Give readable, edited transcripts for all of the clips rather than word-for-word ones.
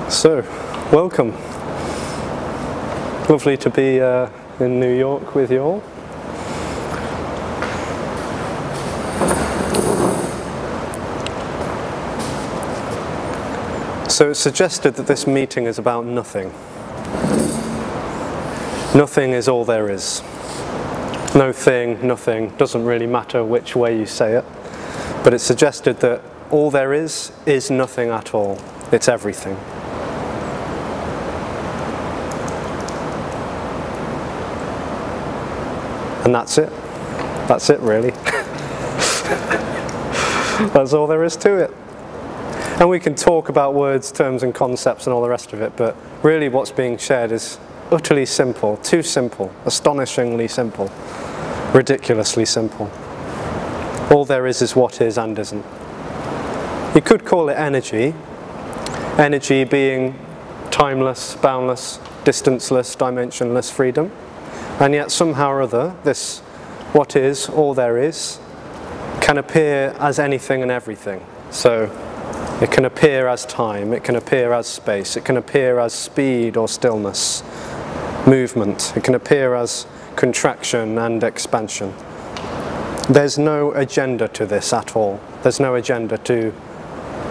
So, welcome. Lovely to be in New York with you all. So it's suggested that this meeting is about nothing. Nothing is all there is. No thing, nothing, doesn't really matter which way you say it. But it's suggested that all there is nothing at all. It's everything. And that's it. That's it, really. That's all there is to it. And we can talk about words, terms and concepts and all the rest of it, but really what's being shared is utterly simple, too simple, astonishingly simple, ridiculously simple. All there is what is and isn't. You could call it energy. Energy being timeless, boundless, distanceless, dimensionless freedom. And yet somehow or other, this what is, all there is, can appear as anything and everything. So it can appear as time, it can appear as space, it can appear as speed or stillness, movement, it can appear as contraction and expansion. There's no agenda to this at all. There's no agenda to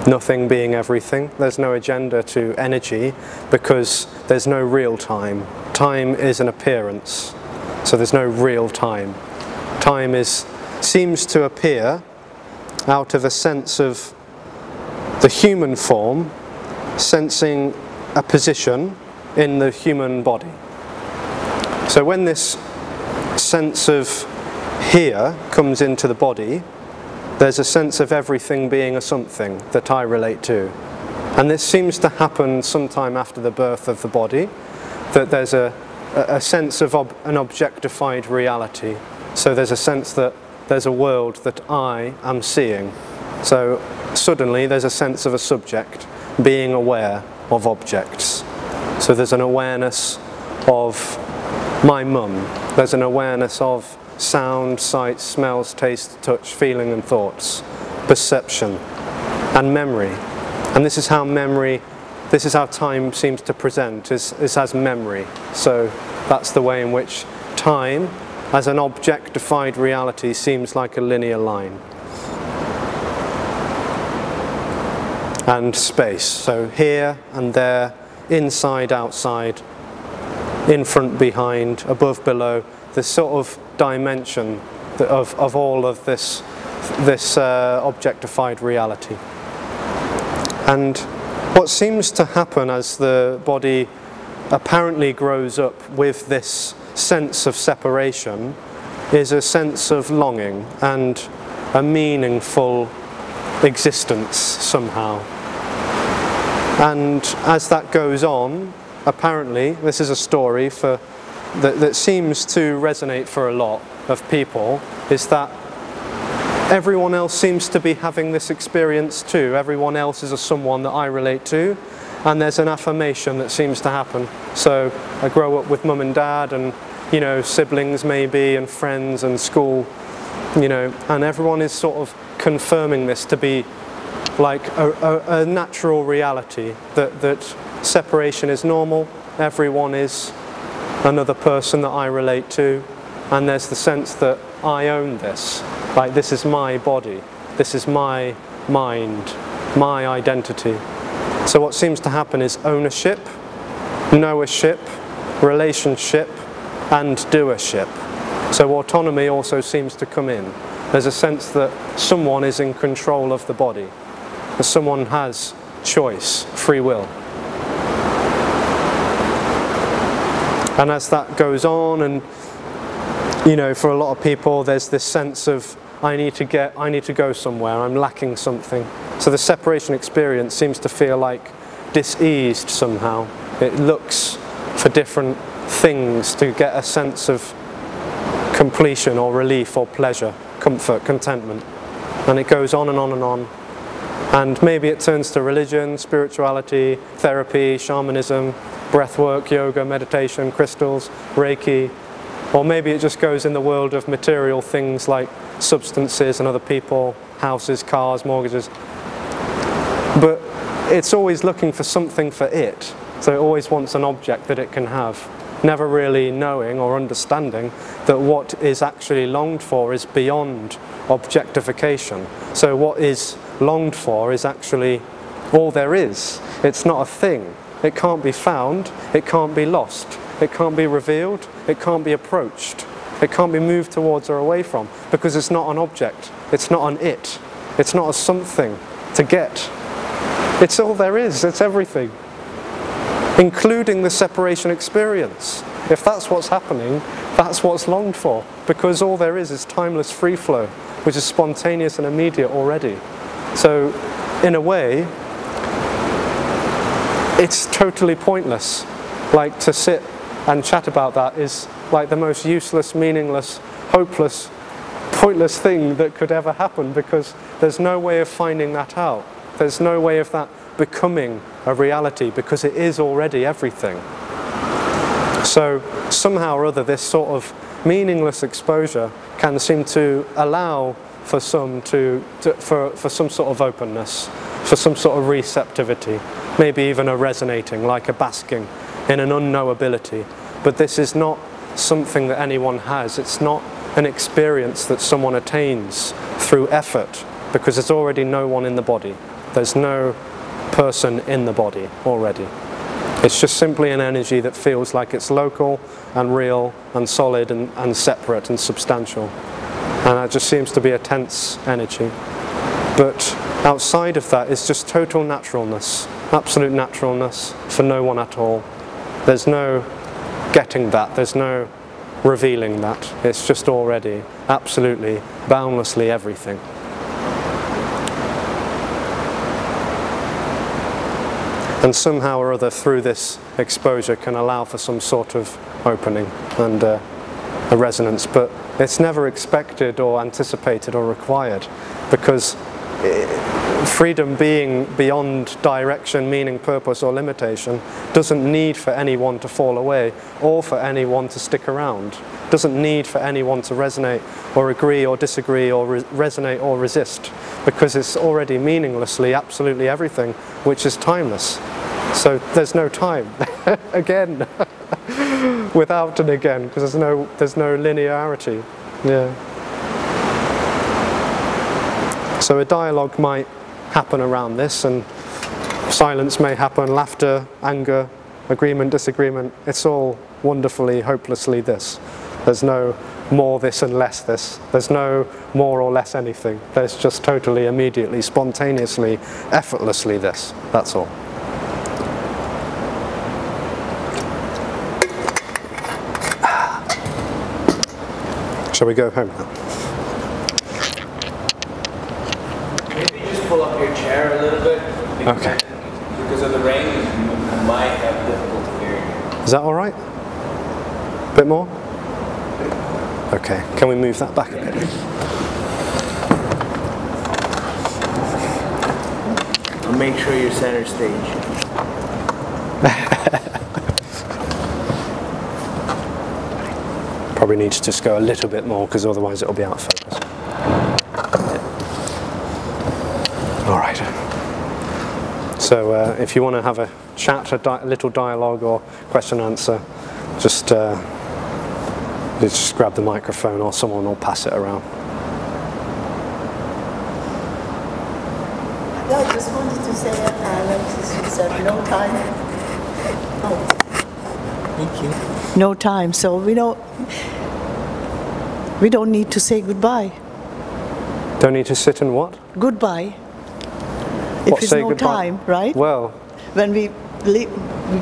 nothing being everything. There's no agenda to energy because there's no real time. Time is an appearance, so there's no real time. Time seems to appear out of a sense of the human form sensing a position in the human body. So when this sense of here comes into the body, there's a sense of everything being a something that I relate to. And this seems to happen sometime after the birth of the body, that there's a sense of an objectified reality. So there's a sense that there's a world that I am seeing. So suddenly there's a sense of a subject being aware of objects. So there's an awareness of my mum. There's an awareness of sound, sight, smells, taste, touch, feeling and thoughts, perception and memory. And this is how time seems to present, is as memory. So that's the way in which time as an objectified reality seems like a linear line. And space, so here and there, inside, outside, in front, behind, above, below, this sort of dimension of all of this objectified reality. And what seems to happen as the body apparently grows up with this sense of separation is a sense of longing and a meaningful existence somehow. And as that goes on, apparently, this is a story that seems to resonate for a lot of people, is that everyone else seems to be having this experience too. Everyone else is a someone that I relate to, and there's an affirmation that seems to happen. So I grow up with mum and dad and, you know, siblings maybe, and friends and school, you know, and everyone is sort of confirming this to be like a natural reality, that separation is normal, everyone is another person that I relate to, and there's the sense that I own this, like this is my body, this is my mind, my identity. So what seems to happen is ownership, knowership, relationship and doership. So autonomy also seems to come in. There's a sense that someone is in control of the body, that someone has choice, free will. And as that goes on, and you know, for a lot of people there's this sense of I need to go somewhere, I'm lacking something. So the separation experience seems to feel like diseased somehow. It looks for different things to get a sense of completion or relief or pleasure, comfort, contentment. And it goes on and on and on. And maybe it turns to religion, spirituality, therapy, shamanism, breathwork, yoga, meditation, crystals, Reiki, or maybe it just goes in the world of material things like substances and other people, houses, cars, mortgages. But it's always looking for something for it. So it always wants an object that it can have, never really knowing or understanding that what is actually longed for is beyond objectification. So what is longed for is actually all there is. It's not a thing. It can't be found, it can't be lost, it can't be revealed, it can't be approached, it can't be moved towards or away from, because it's not an object, it's not an it, it's not a something to get. It's all there is, it's everything, including the separation experience. If that's what's happening, that's what's longed for, because all there is timeless free flow, which is spontaneous and immediate already. So, in a way, it's totally pointless. Like, to sit and chat about that is like the most useless, meaningless, hopeless, pointless thing that could ever happen, because there's no way of finding that out. There's no way of that becoming a reality, because it is already everything. So somehow or other, this sort of meaningless exposure can seem to allow for some for some sort of openness, for some sort of receptivity, maybe even a resonating, like a basking in an unknowability. But this is not something that anyone has. It's not an experience that someone attains through effort, because there's already no one in the body. There's no person in the body already. It's just simply an energy that feels like it's local and real and solid and separate and substantial. And that just seems to be a tense energy. But outside of that is just total naturalness, absolute naturalness for no one at all. There's no getting that, there's no revealing that. It's just already absolutely, boundlessly everything. And somehow or other, through this exposure, can allow for some sort of opening and a resonance. But it's never expected or anticipated or required, because freedom, being beyond direction, meaning, purpose or limitation, doesn't need for anyone to fall away or for anyone to stick around. Doesn't need for anyone to resonate or agree or disagree or resonate or resist, because it's already meaninglessly absolutely everything, which is timeless. So there's no time again without an again, because there's no linearity. Yeah. So a dialogue might happen around this, and silence may happen, laughter, anger, agreement, disagreement. It's all wonderfully, hopelessly this. There's no more this and less this. There's no more or less anything. There's just totally, immediately, spontaneously, effortlessly this. That's all. Shall we go home now? Maybe just pull up your chair a little bit. Okay. Because of the rain, you might have difficulty hearing. Is that all right? A bit more? Okay. Can we move that back a bit? I'll make sure you're center stage. Probably need to just go a little bit more, because otherwise it'll be out of focus. All right. So if you want to have a chat, a little dialogue or question answer, just grab the microphone or someone will pass it around. Yeah, I just wanted to say, Alexis, you said no time. Oh. Thank you. No time, so we don't need to say goodbye. Don't need to sit and what? Goodbye. If it's no time, right? Well, when we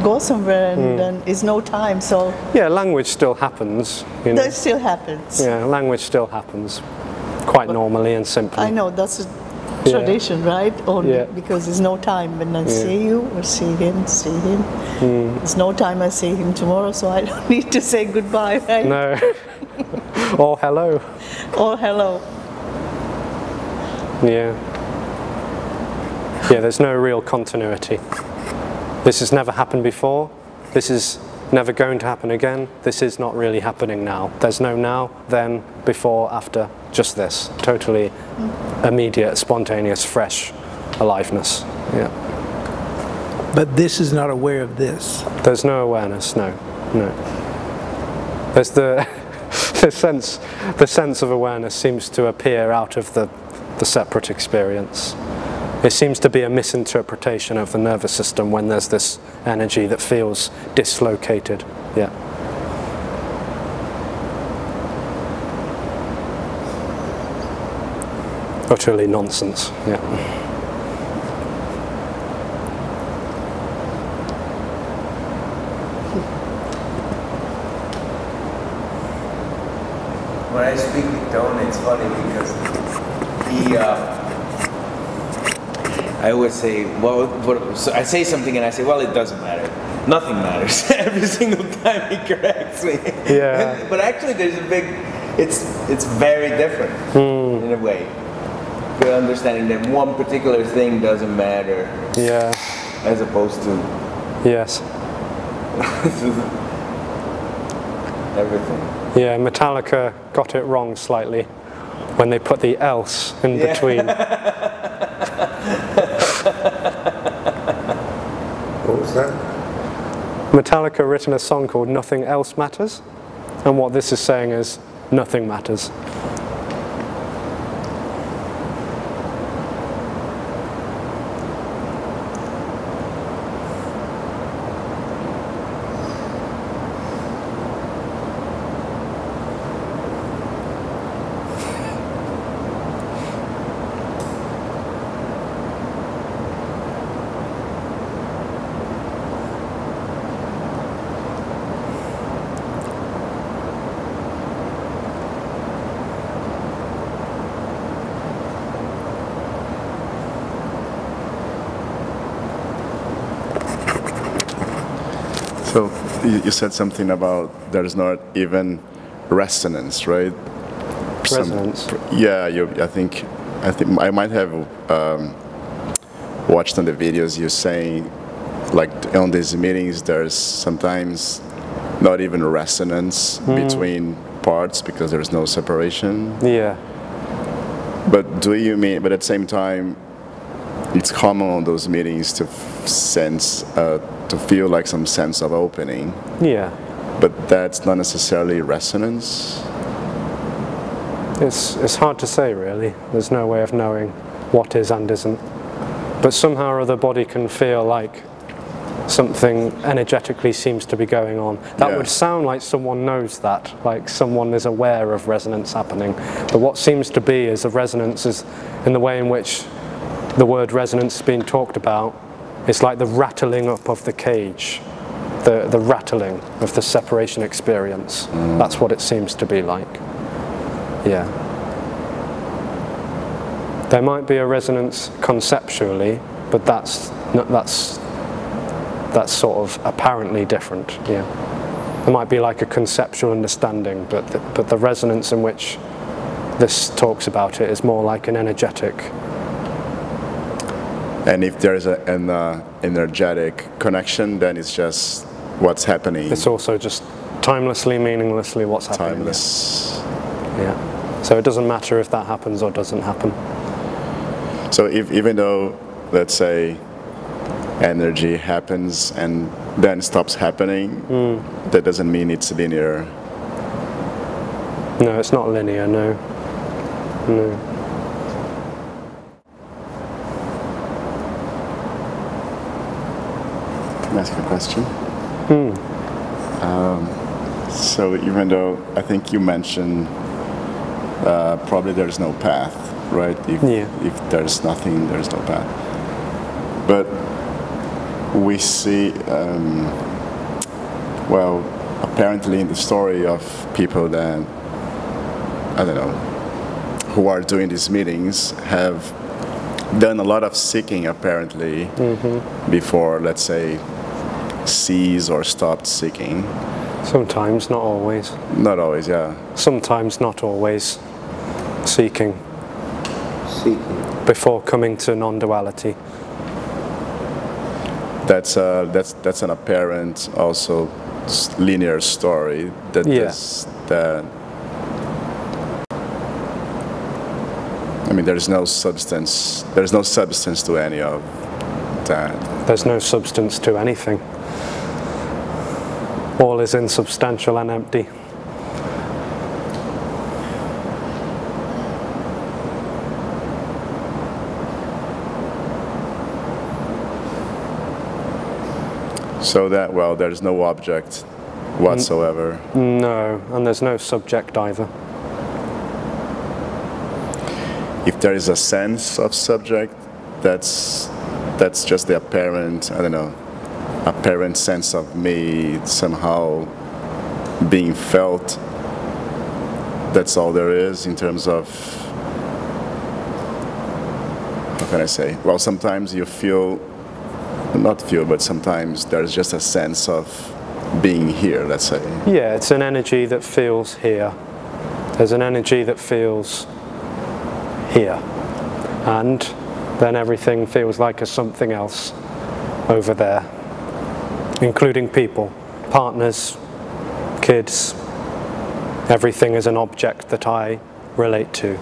go somewhere and then it's no time, so yeah, language still happens. You know. That still happens. Yeah, language still happens, quite normally and simply. I know that's a tradition, right? Only because there's no time when I see you or see him. There's no time I see him tomorrow, so I don't need to say goodbye, right? No. Or hello. Or hello. Yeah. Yeah, there's no real continuity. This has never happened before. This is never going to happen again. This is not really happening now. There's no now, then, before, after, just this. Totally immediate, spontaneous, fresh aliveness. Yeah. But this is not aware of this. There's no awareness, no. There's the sense of awareness seems to appear out of the separate experience. It seems to be a misinterpretation of the nervous system when there's this energy that feels dislocated. Yeah. Utterly nonsense. Yeah. When I speak with Tone, it's funny because he, I always say, well, so I say something and I say, well, it doesn't matter. Nothing matters. Every single time he corrects me. Yeah. But actually there's a big, it's very different in a way. We're understanding that one particular thing doesn't matter. Yeah. As opposed to yes. everything. Yeah, Metallica got it wrong slightly when they put the else in between. What was that? Metallica written a song called Nothing Else Matters, and what this is saying is nothing matters. So you said something about there's not even resonance, right? Resonance. Yeah, I think I might have watched on the videos you saying, like on these meetings, there's sometimes not even resonance between parts because there's no separation. Yeah. But do you mean? But at the same time, it's common on those meetings to sense, to feel like some sense of opening. Yeah. But that's not necessarily resonance. It's hard to say, really. There's no way of knowing what is and isn't. But somehow or other, body can feel like something energetically seems to be going on. That would sound like someone knows that, like someone is aware of resonance happening. But what seems to be is a resonance is in the way in which the word resonance is being talked about. It's like the rattling up of the cage, the rattling of the separation experience. That's what it seems to be like. Yeah. There might be a resonance conceptually, but that's sort of apparently different. Yeah. There might be like a conceptual understanding, but the resonance in which this talks about it is more like an energetic. And if there's an energetic connection, then it's just what's happening. It's also just timelessly, meaninglessly what's happening. Timeless. Yeah. So it doesn't matter if that happens or doesn't happen. So even though, let's say, energy happens and then stops happening, that doesn't mean it's linear. No, it's not linear, no. No. Can I ask a question? So even though I think you mentioned probably there's no path, right? If there's nothing, there's no path. But we see, well, apparently in the story of people that, I don't know, who are doing these meetings have done a lot of seeking apparently before, let's say, cease or stopped seeking. Sometimes, not always. Not always, yeah. Sometimes, not always. Seeking. Before coming to non-duality. That's an apparent also linear story that I mean, there's no substance to any of that. There's no substance to anything. All is insubstantial and empty. So that, well, there's no object whatsoever. No, and there's no subject either. If there is a sense of subject, that's just the apparent, I don't know, apparent sense of me somehow being felt. That's all there is in terms of, how can I say? Well, sometimes you feel, not feel, but sometimes there's just a sense of being here, let's say. Yeah, it's an energy that feels here. There's an energy that feels here. And then everything feels like a something else over there, including people, partners, kids. Everything is an object that I relate to.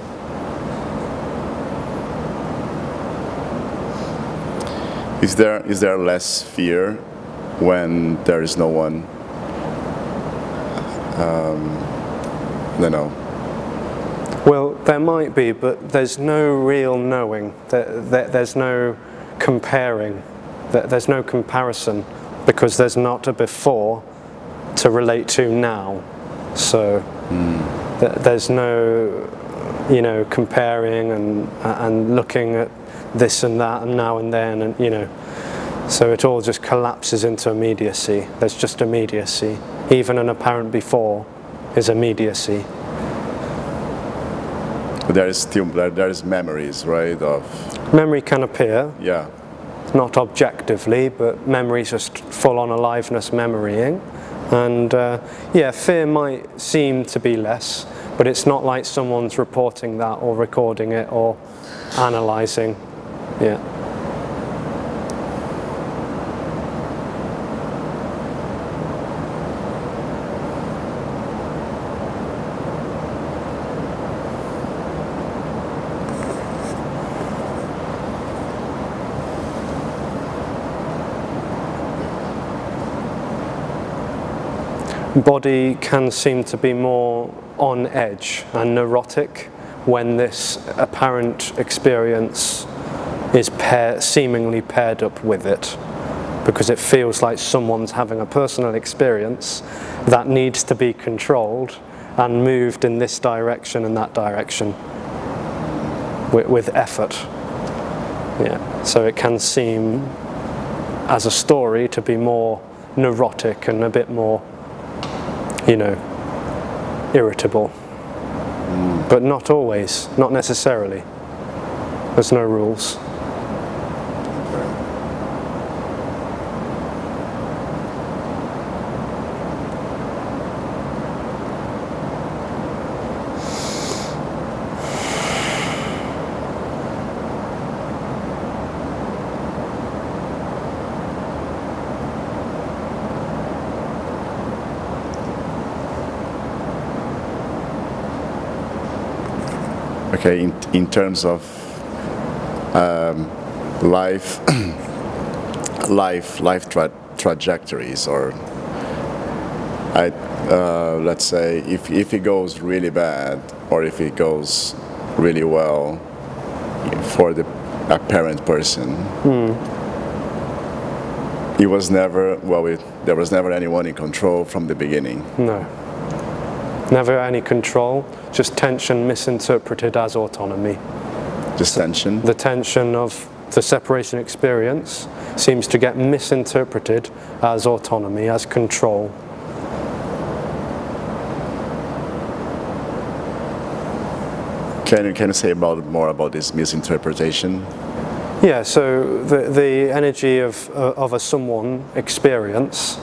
Is there less fear when there is no one? I don't know. Well, there might be, but there's no real knowing. There's no comparing. There's no comparison, because there's not a before to relate to now. So there's no, you know, comparing and looking at this and that and now and then, and you know. So it all just collapses into immediacy. There's just immediacy. Even an apparent before is immediacy. But there is memories, right? Of memory can appear. Yeah. Not objectively, but memory's just full-on aliveness memorying. And yeah, fear might seem to be less, but it's not like someone's reporting that or recording it or analysing. Yeah. Body can seem to be more on edge and neurotic when this apparent experience is seemingly paired up with it, because it feels like someone's having a personal experience that needs to be controlled and moved in this direction and that direction with effort. Yeah. So it can seem as a story to be more neurotic and a bit more, you know, irritable. But not always, not necessarily. There's no rules. Okay, in terms of life trajectories, or let's say if it goes really bad or if it goes really well for the apparent person, it was never, well, there was never anyone in control from the beginning. No. Never any control, just tension misinterpreted as autonomy. Just tension? The tension of the separation experience seems to get misinterpreted as autonomy, as control. Can you say more about this misinterpretation? Yeah, so the energy of a someone experience,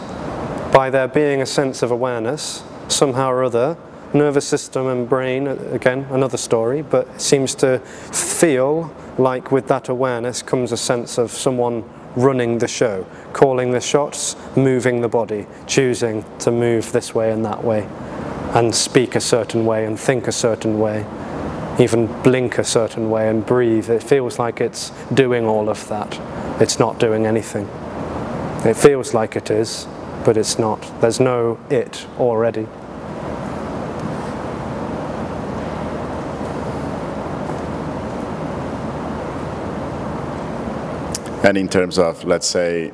by there being a sense of awareness, somehow or other, nervous system and brain, again, another story, but it seems to feel like with that awareness comes a sense of someone running the show, calling the shots, moving the body, choosing to move this way and that way, and speak a certain way and think a certain way, even blink a certain way and breathe. It feels like it's doing all of that. it's not doing anything. It feels like it is, but it's not. There's no it already. And in terms of, let's say,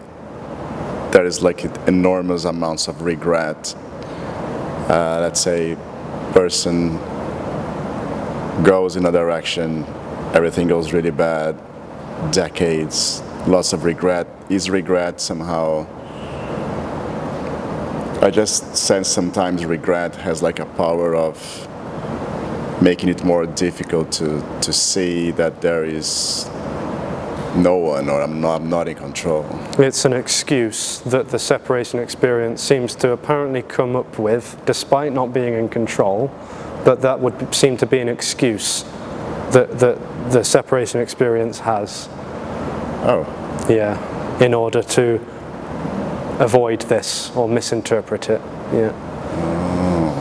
there is like enormous amounts of regret. Let's say, person goes in a direction, everything goes really bad, decades, lots of regret. Is regret somehow? I just sense sometimes regret has like a power of making it more difficult to see that there is no one, or I'm not in control. It's an excuse that the separation experience seems to apparently come up with, despite not being in control, but that would seem to be an excuse that the separation experience has. Oh. Yeah, in order to avoid this or misinterpret it. Yeah. Oh.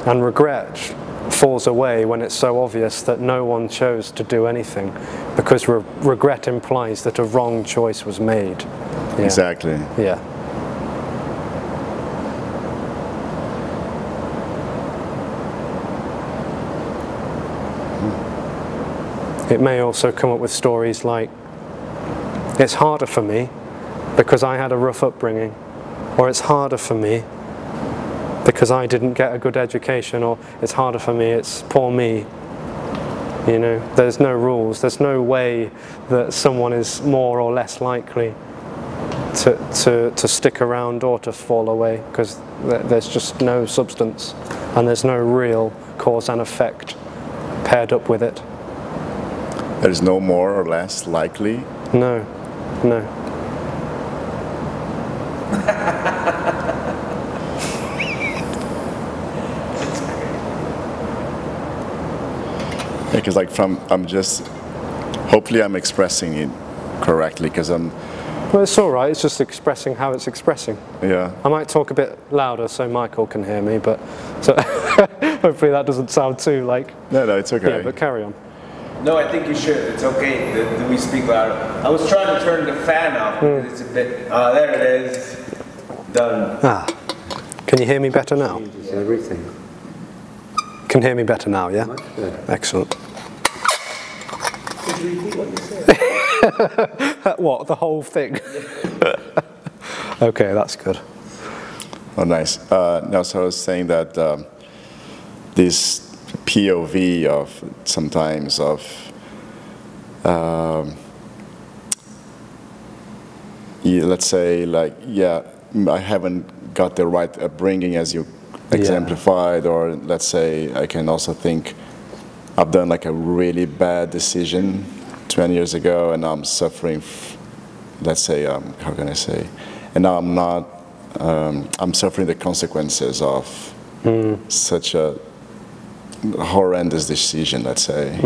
And regret falls away when it's so obvious that no one chose to do anything, because regret implies that a wrong choice was made. Yeah. Exactly. Yeah. It may also come up with stories like, it's harder for me because I had a rough upbringing, or it's harder for me because I didn't get a good education, or it's harder for me, it's poor me. You know, there's no rules, there's no way that someone is more or less likely to stick around or to fall away, because there's just no substance and there's no real cause and effect paired up with it. There's no more or less likely? No, no. Because like hopefully I'm expressing it correctly, because Well, it's all right, it's just expressing how it's expressing. Yeah. I might talk a bit louder so Michael can hear me, but so hopefully that doesn't sound too like... No, it's okay. Yeah, but carry on. No, I think you should. It's okay that we speak louder. I was trying to turn the fan off because it's a bit... there it is. Done. Ah. Can you hear me better now? Changes everything. Can hear me better now, yeah? Much better. Excellent. Could you repeat what you said? What, the whole thing? Okay, that's good. Oh, nice. No, so I was saying that this POV of sometimes of let's say like, yeah, I haven't got the right upbringing as you exemplified, or let's say I can also think I've done like a really bad decision 20 years ago and I'm suffering, let's say, how can I say, and now I'm not, I'm suffering the consequences of such a horrendous decision, let's say.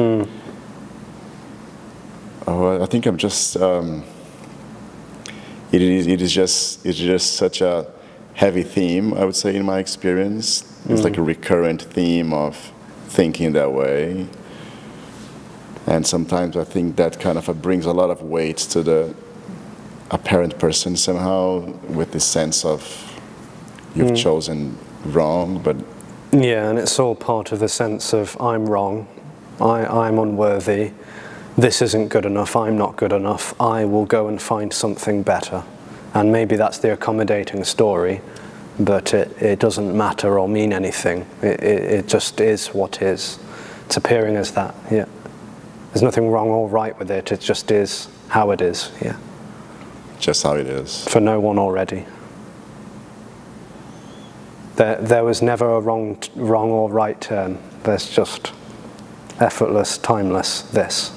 Oh, I think I'm just, it is just such a heavy theme, I would say, in my experience. It's like a recurrent theme of thinking that way. And sometimes I think that kind of brings a lot of weight to the apparent person somehow, with this sense of you've chosen wrong, but... Yeah, and it's all part of the sense of I'm wrong, I'm unworthy, this isn't good enough, I'm not good enough, I will go and find something better. And maybe that's the accommodating story, but it doesn't matter or mean anything. It just is what is. It's appearing as that, yeah. There's nothing wrong or right with it, it just is how it is, yeah. Just how it is. For no one already. There was never a wrong or right turn. There's just effortless, timeless this.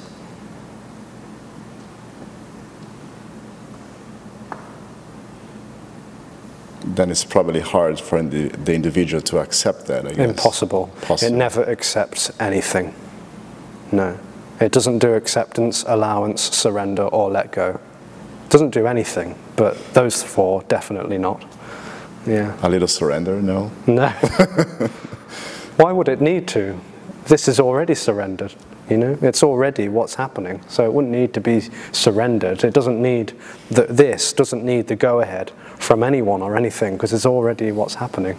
Then it's probably hard for the individual to accept that, I guess. Impossible. It never accepts anything. No. It doesn't do acceptance, allowance, surrender, or let go. It doesn't do anything, but those four, definitely not. Yeah. A little surrender, no? No. Why would it need to? This is already surrendered. You know, it's already what's happening. So it wouldn't need to be surrendered. It doesn't need this doesn't need the go-ahead from anyone or anything, because it's already what's happening.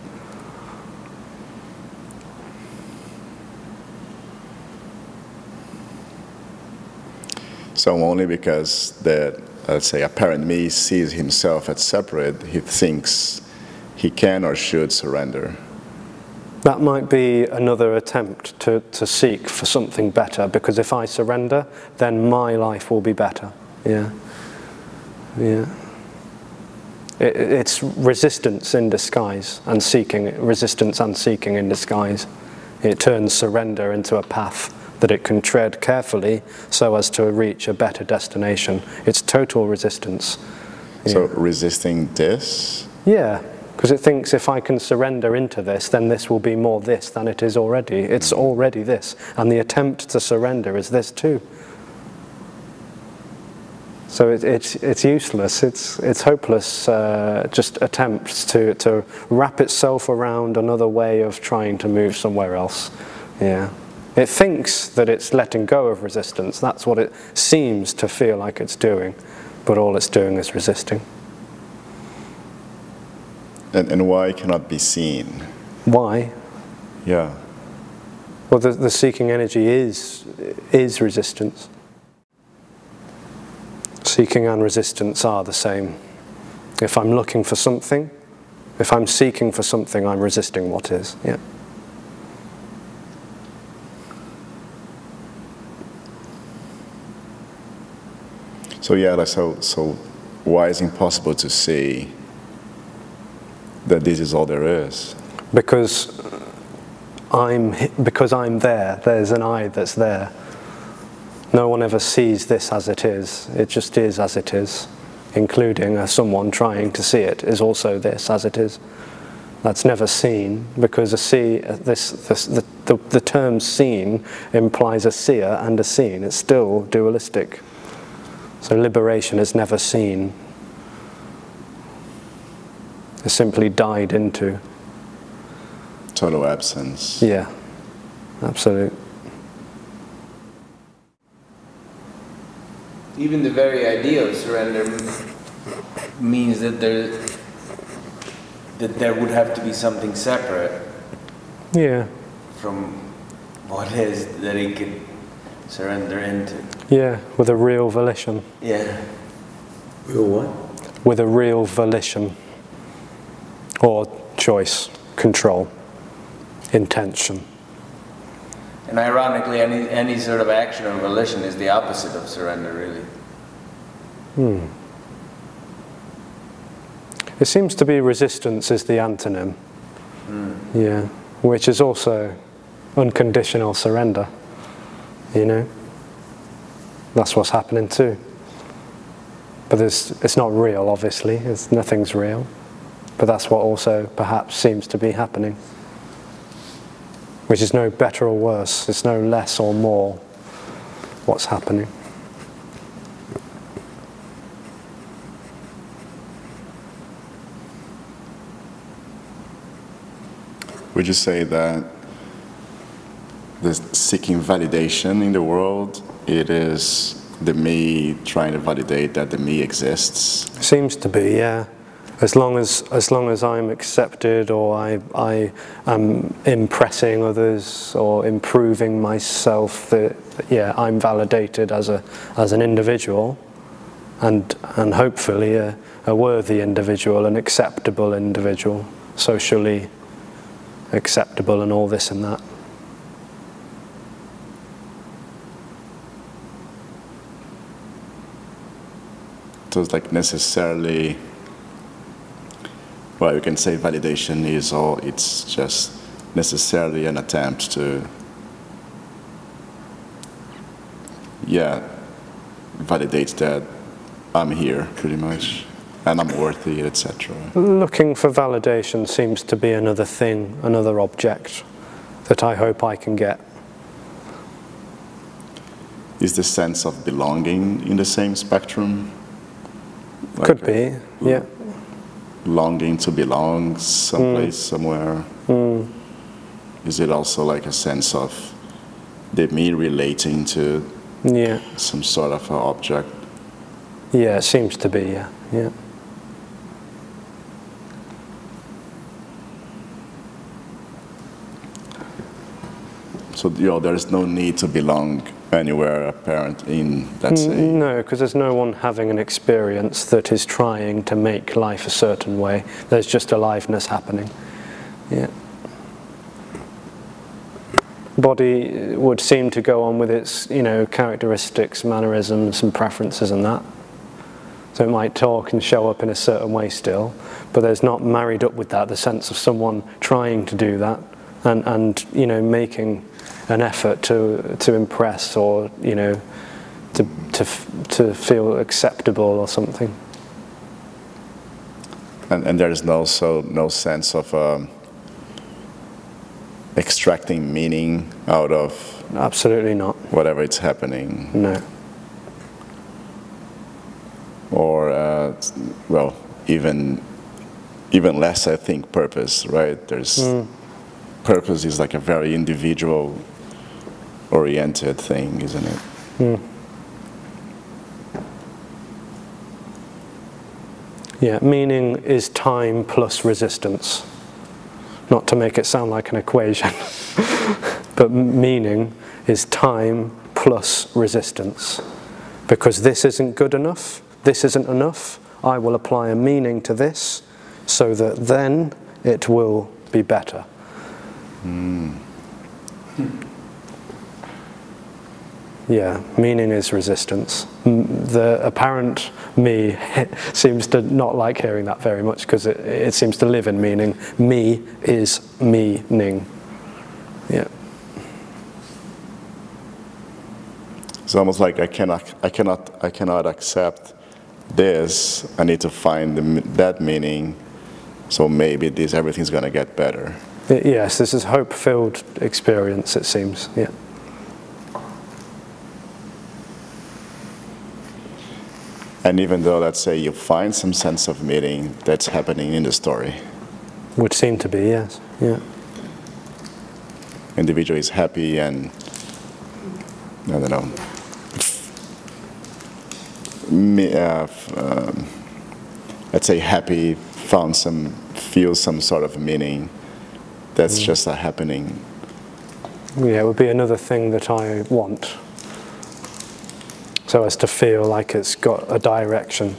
So only because the, let's say, apparent me sees himself as separate, he thinks he can or should surrender. That might be another attempt to seek for something better, because if I surrender, then my life will be better. Yeah. Yeah. It's resistance in disguise and seeking, resistance and seeking in disguise. It turns surrender into a path that it can tread carefully so as to reach a better destination. It's total resistance. So resisting this? Yeah, because it thinks if I can surrender into this, then this will be more this than it is already. It's already this. And the attempt to surrender is this too. So it's useless, it's hopeless, just attempts to wrap itself around another way of trying to move somewhere else. Yeah. It thinks that it's letting go of resistance. That's what it seems to feel like it's doing, but all it's doing is resisting. And why cannot be seen? Why? Yeah. Well, the seeking energy is resistance. Seeking and resistance are the same. If I'm looking for something, if I'm seeking for something, I'm resisting what is. Yeah. So yeah, so why is it impossible to see that this is all there is? Because I'm there. There's an I that's there. No one ever sees this as it is. It just is as it is, including someone trying to see it is also this as it is. That's never seen, because the term seen implies a seer and a seen. It's still dualistic. So liberation is never seen. It's simply died into. Total absence. Yeah, absolute. Even the very idea of surrender means that there would have to be something separate. Yeah. From what is that it could surrender into. Yeah, with a real volition. Yeah. Real what? With a real volition. Or choice, control, intention. And ironically, any sort of action or volition is the opposite of surrender, really. It seems to be resistance is the antonym. Yeah, which is also unconditional surrender. You know, that's what's happening too. But it's not real, obviously. Nothing's real. But that's what also perhaps seems to be happening. Which is no better or worse. It's no less or more what's happening. Would you say that the seeking validation in the world, it is the me trying to validate that the me exists? Seems to be, yeah. As long as I'm accepted, or I am impressing others or improving myself, that yeah, I'm validated as an individual, and hopefully a worthy individual, an acceptable individual, socially acceptable, and all this and that. So it's like necessarily, well, you can say validation is, or it's just necessarily an attempt to, yeah, validate that I'm here, pretty much, and I'm worthy, etc. Looking for validation seems to be another thing, another object that I hope I can get. Is the sense of belonging in the same spectrum? Like Could be, yeah. Longing to belong someplace, somewhere. Is it also like a sense of the me relating to some sort of object. Yeah, it seems to be, yeah. So, there is no need to belong anywhere apparent in, let's say. No, because there's no one having an experience that is trying to make life a certain way. There's just aliveness happening. Yeah. Body would seem to go on with its, characteristics, mannerisms and preferences and that. So it might talk and show up in a certain way still, but there's not married up with that the sense of someone trying to do that and making an effort to impress or to feel acceptable or something. And there is no sense of extracting meaning out of absolutely not whatever it's happening. No. Or well, even less, I think, purpose. Right? There's purpose is like a very individual oriented thing, isn't it? Yeah, meaning is time plus resistance. Not to make it sound like an equation, but meaning is time plus resistance. Because this isn't good enough, this isn't enough, I will apply a meaning to this so that then it will be better. Yeah, meaning is resistance. The apparent me seems to not like hearing that very much because it seems to live in meaning. Me is meaning. Yeah. It's almost like I cannot accept this. I need to find that meaning. So maybe everything's going to get better. Yes, this is hope-filled experience, it seems. Yeah. And even though, let's say, you find some sense of meaning that's happening in the story. Would seem to be, yes. Yeah. Individual is happy and, I don't know, let's say happy, feels some sort of meaning. That's just a happening. Yeah, it would be another thing that I want. So as to feel like it's got a direction.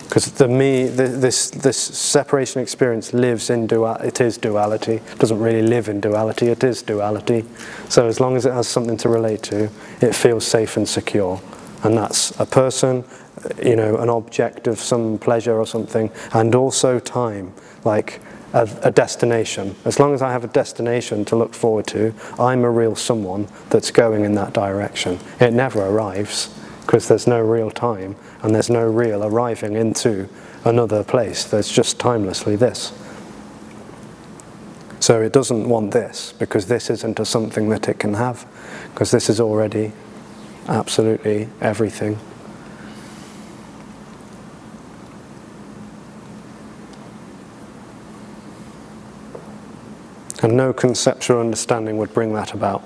Because this separation experience lives in duality. It is duality. It doesn't really live in duality, it is duality. So as long as it has something to relate to, it feels safe and secure. And that's a person, an object of some pleasure or something, and also time, like a destination. As long as I have a destination to look forward to, I'm a real someone that's going in that direction. It never arrives, because there's no real time, and there's no real arriving into another place. There's just timelessly this. So it doesn't want this, because this isn't a something that it can have, because this is already absolutely everything. And no conceptual understanding would bring that about.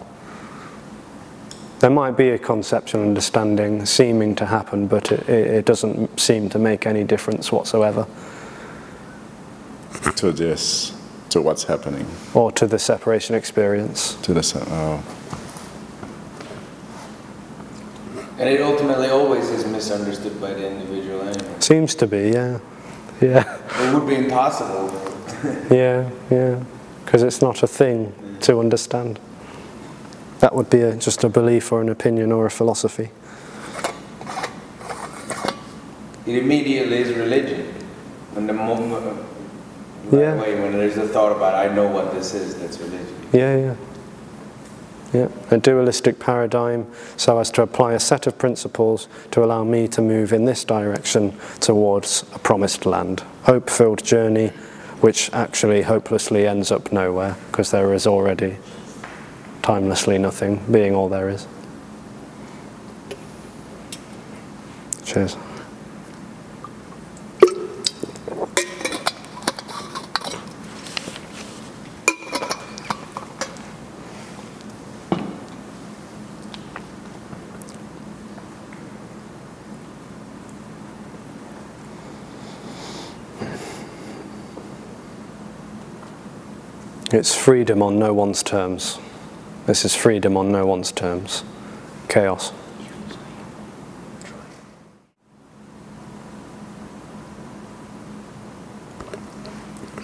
There might be a conceptual understanding seeming to happen, but it doesn't seem to make any difference whatsoever. To what's happening? Or to the separation experience. And it ultimately always is misunderstood by the individual anyway. Seems to be, yeah. Yeah. It would be impossible. Yeah. Because it's not a thing to understand. That would be just a belief or an opinion or a philosophy. It immediately is religion. When the moment, when there's a thought about, I know what this is, that's religion. Yeah. A dualistic paradigm, so as to apply a set of principles to allow me to move in this direction towards a promised land. Hope-filled journey, which actually hopelessly ends up nowhere, because there is already timelessly nothing, being all there is. Cheers. It's freedom on no one's terms. This is freedom on no one's terms. Chaos.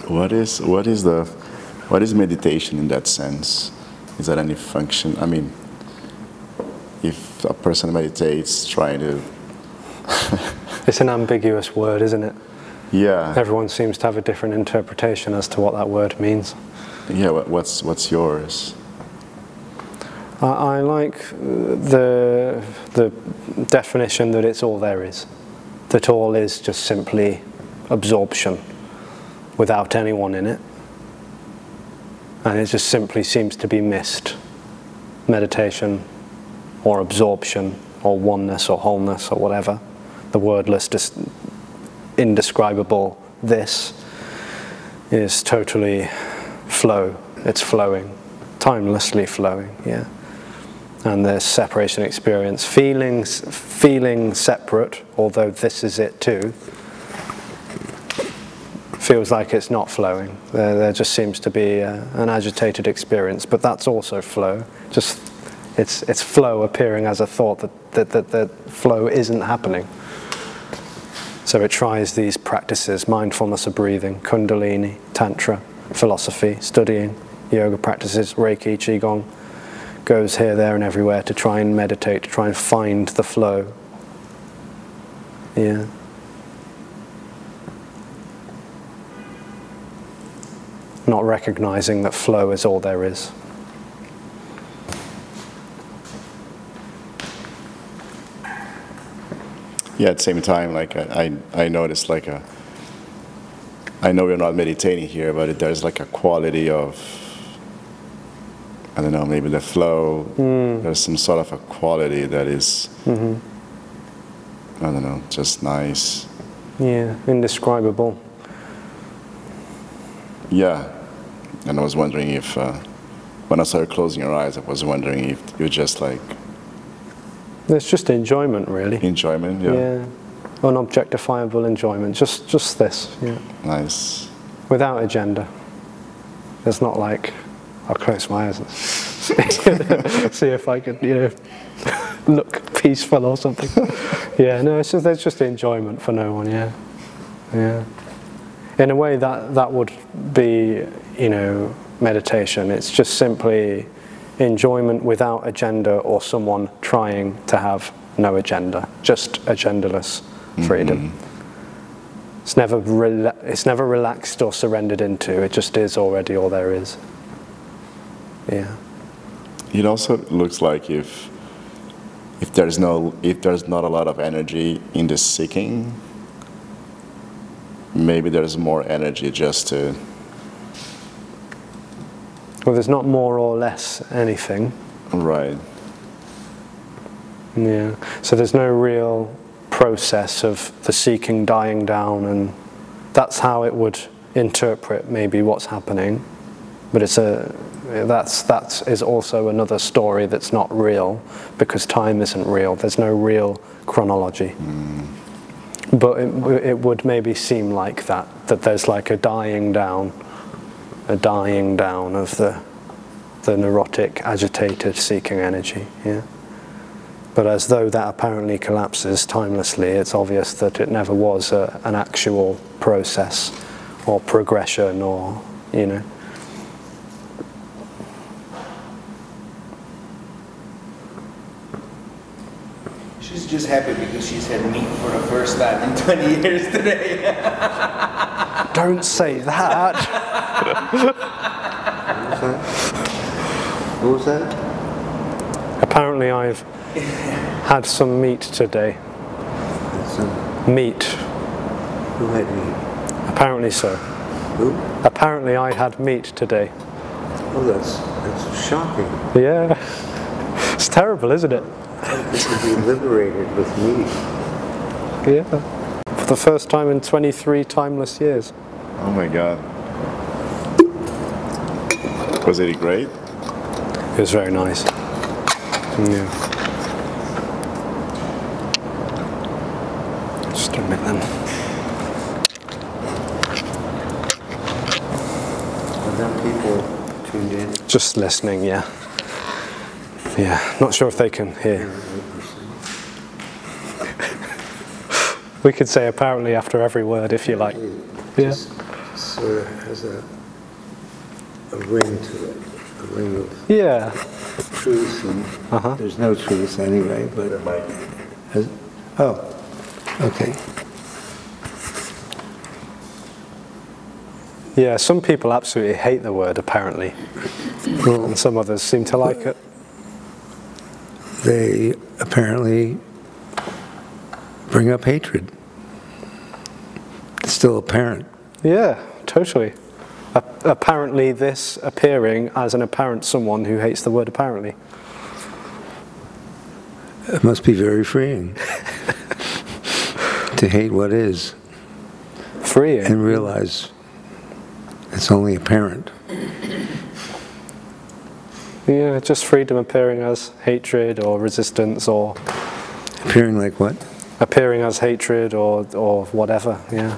What is meditation in that sense? Is that any function? I mean, if a person meditates trying to... It's an ambiguous word, isn't it? Yeah. Everyone seems to have a different interpretation as to what that word means. Yeah, what's yours? I like the definition that it's all there is. That all is just simply absorption without anyone in it. And it just simply seems to be missed. Meditation or absorption or oneness or wholeness or whatever. The wordless, indescribable this is totally flow. It's flowing, timelessly flowing, yeah. And there's separation experience. Feeling separate, although this is it too, feels like it's not flowing. There just seems to be an agitated experience, but that's also flow. Just it's flow appearing as a thought that flow isn't happening. So it tries these practices: mindfulness of breathing, Kundalini, Tantra, philosophy, studying, yoga practices, Reiki, Qigong. Goes here, there, and everywhere to try and meditate, to try and find the flow. Yeah. Not recognizing that flow is all there is. Yeah, at the same time, like I noticed, like I know we're not meditating here, but there's like a quality of, I don't know, maybe the flow. There's some sort of a quality that is, I don't know, just nice. Yeah, indescribable. Yeah, and I was wondering if, when I saw you closing your eyes, I was wondering if you're just like... It's just enjoyment, really. Enjoyment, yeah. Yeah, unobjectifiable enjoyment, just this, yeah. Nice. Without agenda. It's not like, I'll close my eyes and see if I could, look peaceful or something. Yeah, no, there's just enjoyment for no one, yeah. Yeah. In a way, that would be, meditation. It's just simply enjoyment without agenda or someone trying to have no agenda, just agendaless freedom. It's never relaxed or surrendered into. It just is already all there is. Yeah. It also looks like if there's not a lot of energy in the seeking, maybe there's more energy just to... Well, there's not more or less anything. Right. Yeah. So there's no real process of the seeking dying down, and that's how it would interpret maybe what's happening. But that is also another story that's not real, because time isn't real. There's no real chronology. But it would maybe seem like that there's like a dying down of the neurotic, agitated, seeking energy. Yeah. But as though that apparently collapses timelessly, it's obvious that it never was an actual process or progression or, She's just happy because she's had meat for the first time in 20 years today. Don't say that. What was that? Apparently I've had some meat today. Meat. Who had meat? Apparently so. Who? Apparently I had meat today. Oh, that's shocking. Yeah. It's terrible, isn't it? This would be liberated with meat. Yeah. For the first time in 23 timeless years. Oh my God. Was it great? It was very nice. Yeah. Just a minute then. And then people tuned in? Just listening, yeah. Yeah, not sure if they can hear. We could say apparently after every word if you like. Yeah. Sort of has a ring to it, a ring of Yeah. truth, and there's no truth anyway, but okay. Yeah, some people absolutely hate the word apparently, and some others seem to like it. They apparently bring up hatred. It's still apparent. Yeah, totally. Apparently this appearing as an apparent someone who hates the word apparently. It must be very freeing to hate what is. Freeing. And realize it's only apparent. Yeah, just freedom appearing as hatred or resistance or... Appearing like what? Appearing as hatred or whatever, yeah.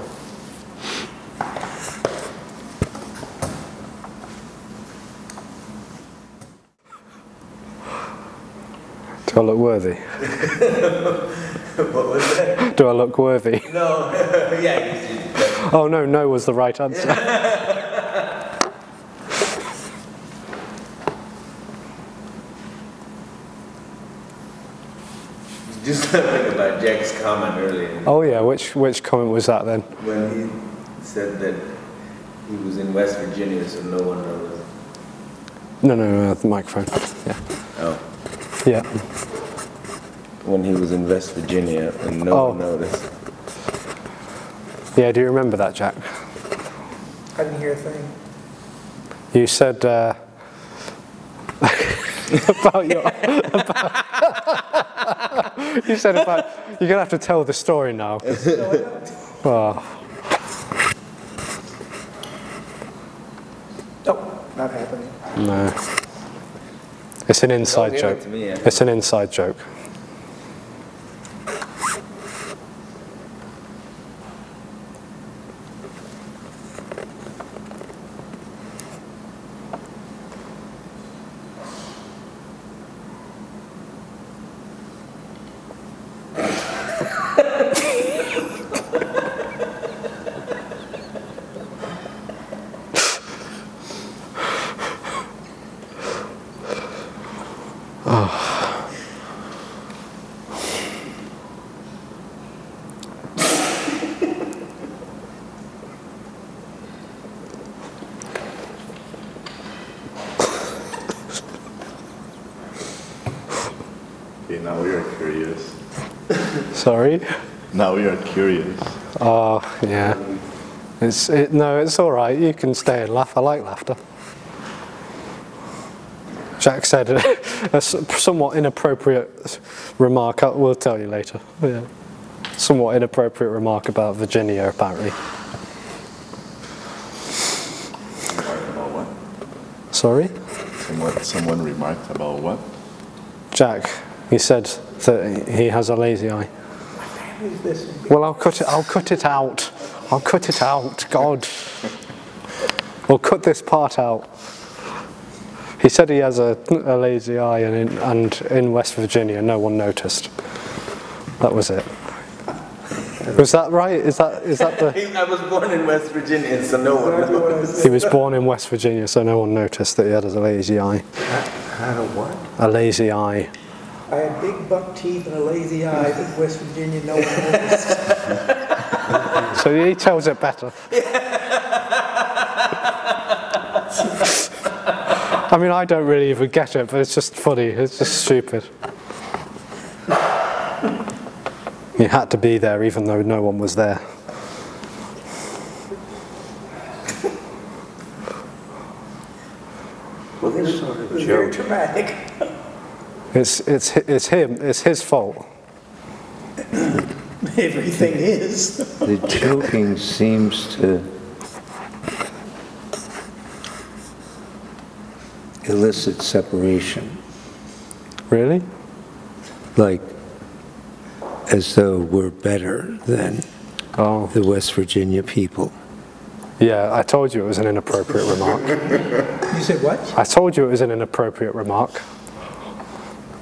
Do I look worthy? What was that? Do I look worthy? No, yeah, you did. Oh no, no was the right answer. Just think about Jack's comment earlier. Oh yeah, which comment was that then? When he said that he was in West Virginia, so no one knows. No, the microphone. Yeah. Oh. Yeah. When he was in West Virginia and no one noticed. Yeah, do you remember that, Jack? I didn't hear a thing. You said about your... you said about... You're going to have to tell the story now. Oh. Oh, not happening. No. It's an inside joke. To me, yeah. It's an inside joke. Okay, now we are curious. Sorry? Now we are curious. Oh, yeah. No, it's all right. You can stay and laugh. I like laughter. Jack said a somewhat inappropriate remark. We'll tell you later. Yeah. Somewhat inappropriate remark about Virginia, apparently. About what? Sorry? Someone remarked about what? Jack, he said that he has a lazy eye. Well, I'll cut it out. I'll cut it out. God. We'll cut this part out. He said he has a lazy eye, and in West Virginia, no one noticed. That was it. Was that right? Is that the? I was born in West Virginia, so no one knows. He was born in West Virginia, so no one noticed that he had a lazy eye. Had a what? A lazy eye. I had big buck teeth and a lazy eye. I think West Virginia, no one noticed. So he tells it better. I mean, I don't really even get it, but it's just funny. It's just stupid. He had to be there even though no one was there. Well, this sort of Very joke. dramatic. It's him. It's his fault. Everything is. The joking seems to elicit separation. Really? Like, as though we're better than Oh. the West Virginia people. Yeah, I told you it was an inappropriate remark. You said what? I told you it was an inappropriate remark.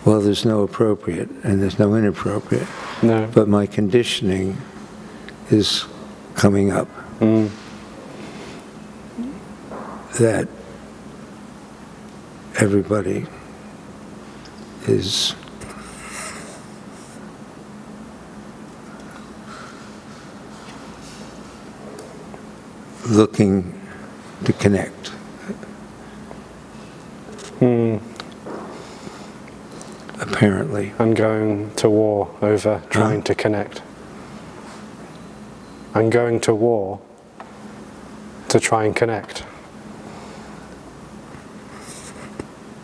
Well, there's no appropriate and there's no inappropriate. No. But my conditioning is coming up. That everybody is looking to connect. Apparently. And going to war over trying to connect. And going to war to try and connect.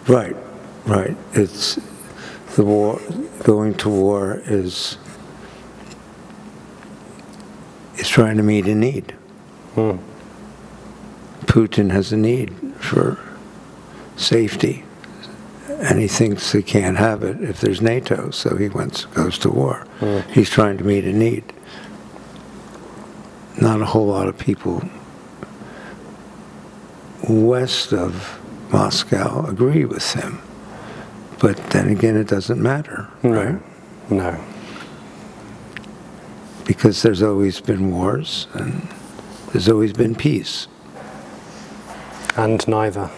Right, right. It's the war, going to war is trying to meet a need. Putin has a need for safety, and he thinks he can't have it if there's NATO, so he goes to war. He's trying to meet a need. Not a whole lot of people west of Moscow agree with him, but then again, it doesn't matter, right? No. Because there's always been wars, and there's always been peace. And neither.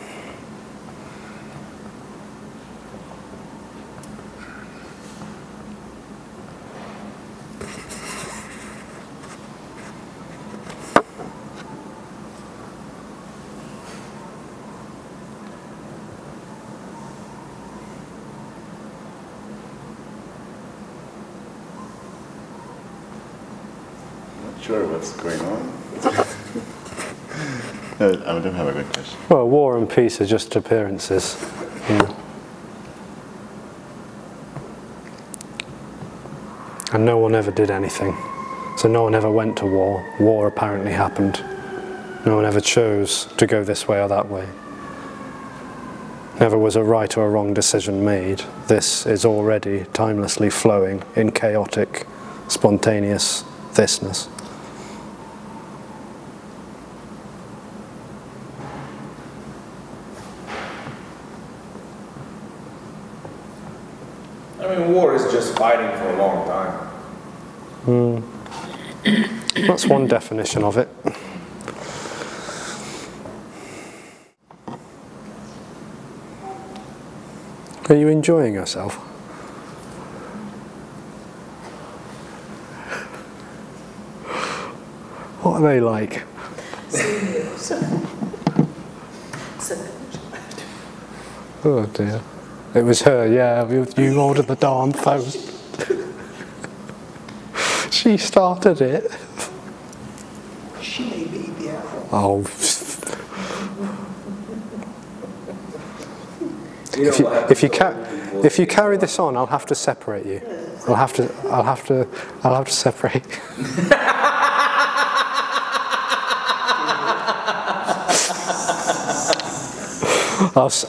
Sure, what's going on? I don't have a good question. Well, war and peace are just appearances. And no one ever did anything. So no one ever went to war. War apparently happened. No one ever chose to go this way or that way. Never was a right or a wrong decision made. This is already timelessly flowing in chaotic, spontaneous thisness. I mean, war is just fighting for a long time. That's one definition of it. Are you enjoying yourself? What are they like? Oh dear. It was her, yeah, you ordered the darn phone. She started it. She may be, yeah. Oh. If you carry this on, I'll have to separate you. I'll have to separate.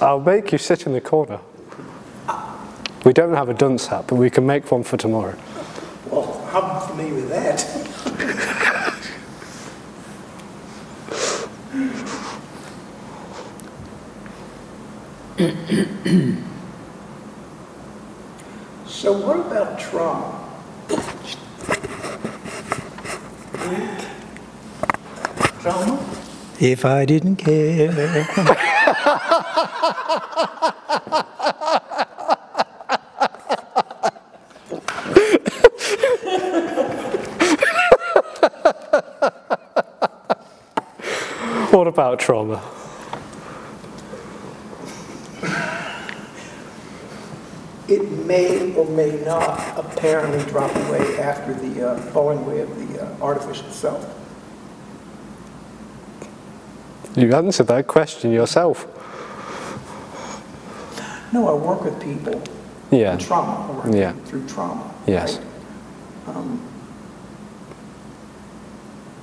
I'll make you sit in the corner. We don't have a dunce hat, but we can make one for tomorrow. Well, I'm familiar with that. So what about trauma? Trauma? If I didn't care. What about trauma? It may or may not apparently drop away after the falling away of the artificial self. You answered that question yourself. No, I work with people. Yeah. In trauma. I work Yeah. through trauma. Yes. Right?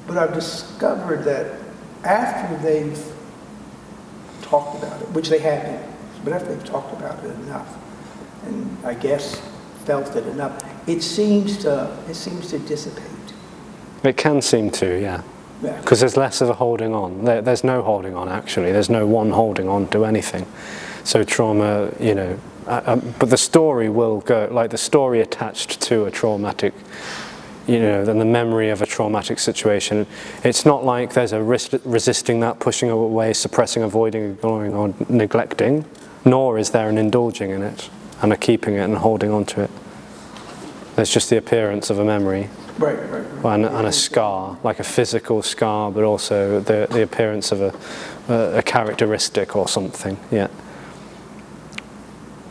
But I've discovered that after they've talked about it, which they haven't, but after they've talked about it enough, and I guess felt it enough, it seems to dissipate. It can seem to, yeah. Because there's less of a holding on. There's no holding on, actually. There's no one holding on to anything. So trauma, you know, but the story will go, like the story attached to a traumatic, you know, than the memory of a traumatic situation. It's not like there's a resisting that, pushing away, suppressing, avoiding, ignoring, or neglecting, nor is there an indulging in it and a keeping it and holding on to it. There's just the appearance of a memory. Right. And a scar, like a physical scar, but also the appearance of a characteristic or something, yeah.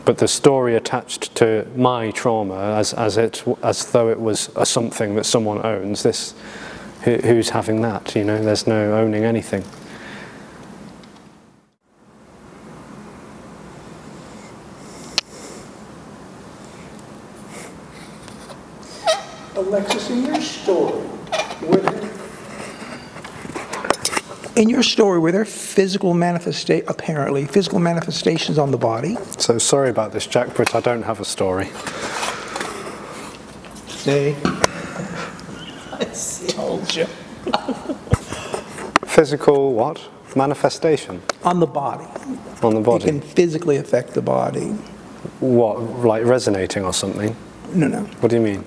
But the story attached to my trauma, as though it was something that someone owns, who's having that, you know, there's no owning anything. Alexis, in your story, were there apparently physical manifestations on the body? So sorry about this, Jack, but I don't have a story. See? I Told you. Physical what? Manifestation? On the body. On the body? It can physically affect the body. What, like resonating or something? No. What do you mean?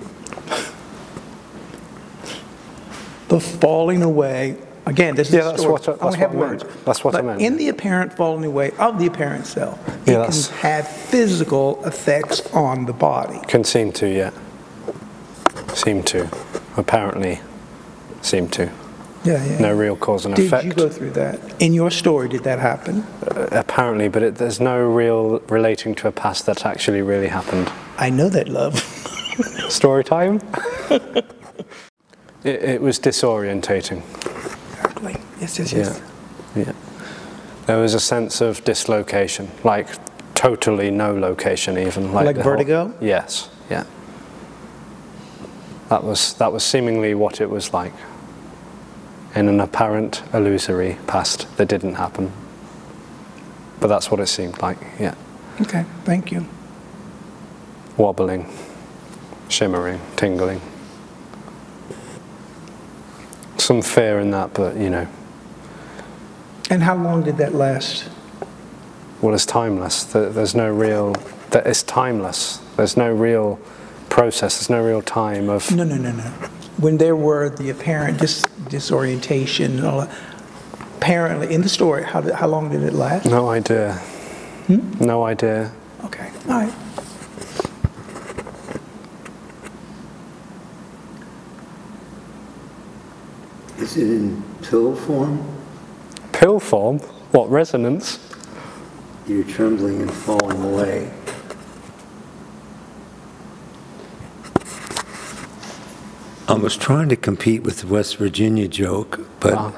The falling away. Again, this is a story. That's what I meant. That's what I meant. In the apparent falling away of the apparent self, it can have physical effects on the body. Can seem to, yeah. Seem to. Apparently seem to. Yeah. No real cause and effect. Did you go through that? In your story, did that happen? Apparently, but there's no real relating to a past that actually really happened. I know that, love. Story time? It was disorientating. Exactly. Yes. Yeah. There was a sense of dislocation, like totally no location even. Like vertigo? Yes, yeah. That was seemingly what it was like. In an apparent illusory past that didn't happen. But that's what it seemed like, yeah. Okay, thank you. Wobbling, shimmering, tingling. Some fear in that, but you know. And how long did that last? Well, it's timeless. There's no real, it's timeless. There's no real process, there's no real time of... No. When there were the apparent disorientation and all that, apparently, in the story, how long did it last? No idea. No idea. Okay, all right. Is it in pill form? Pill form? What, resonance? You're trembling and falling away. I was trying to compete with the West Virginia joke, but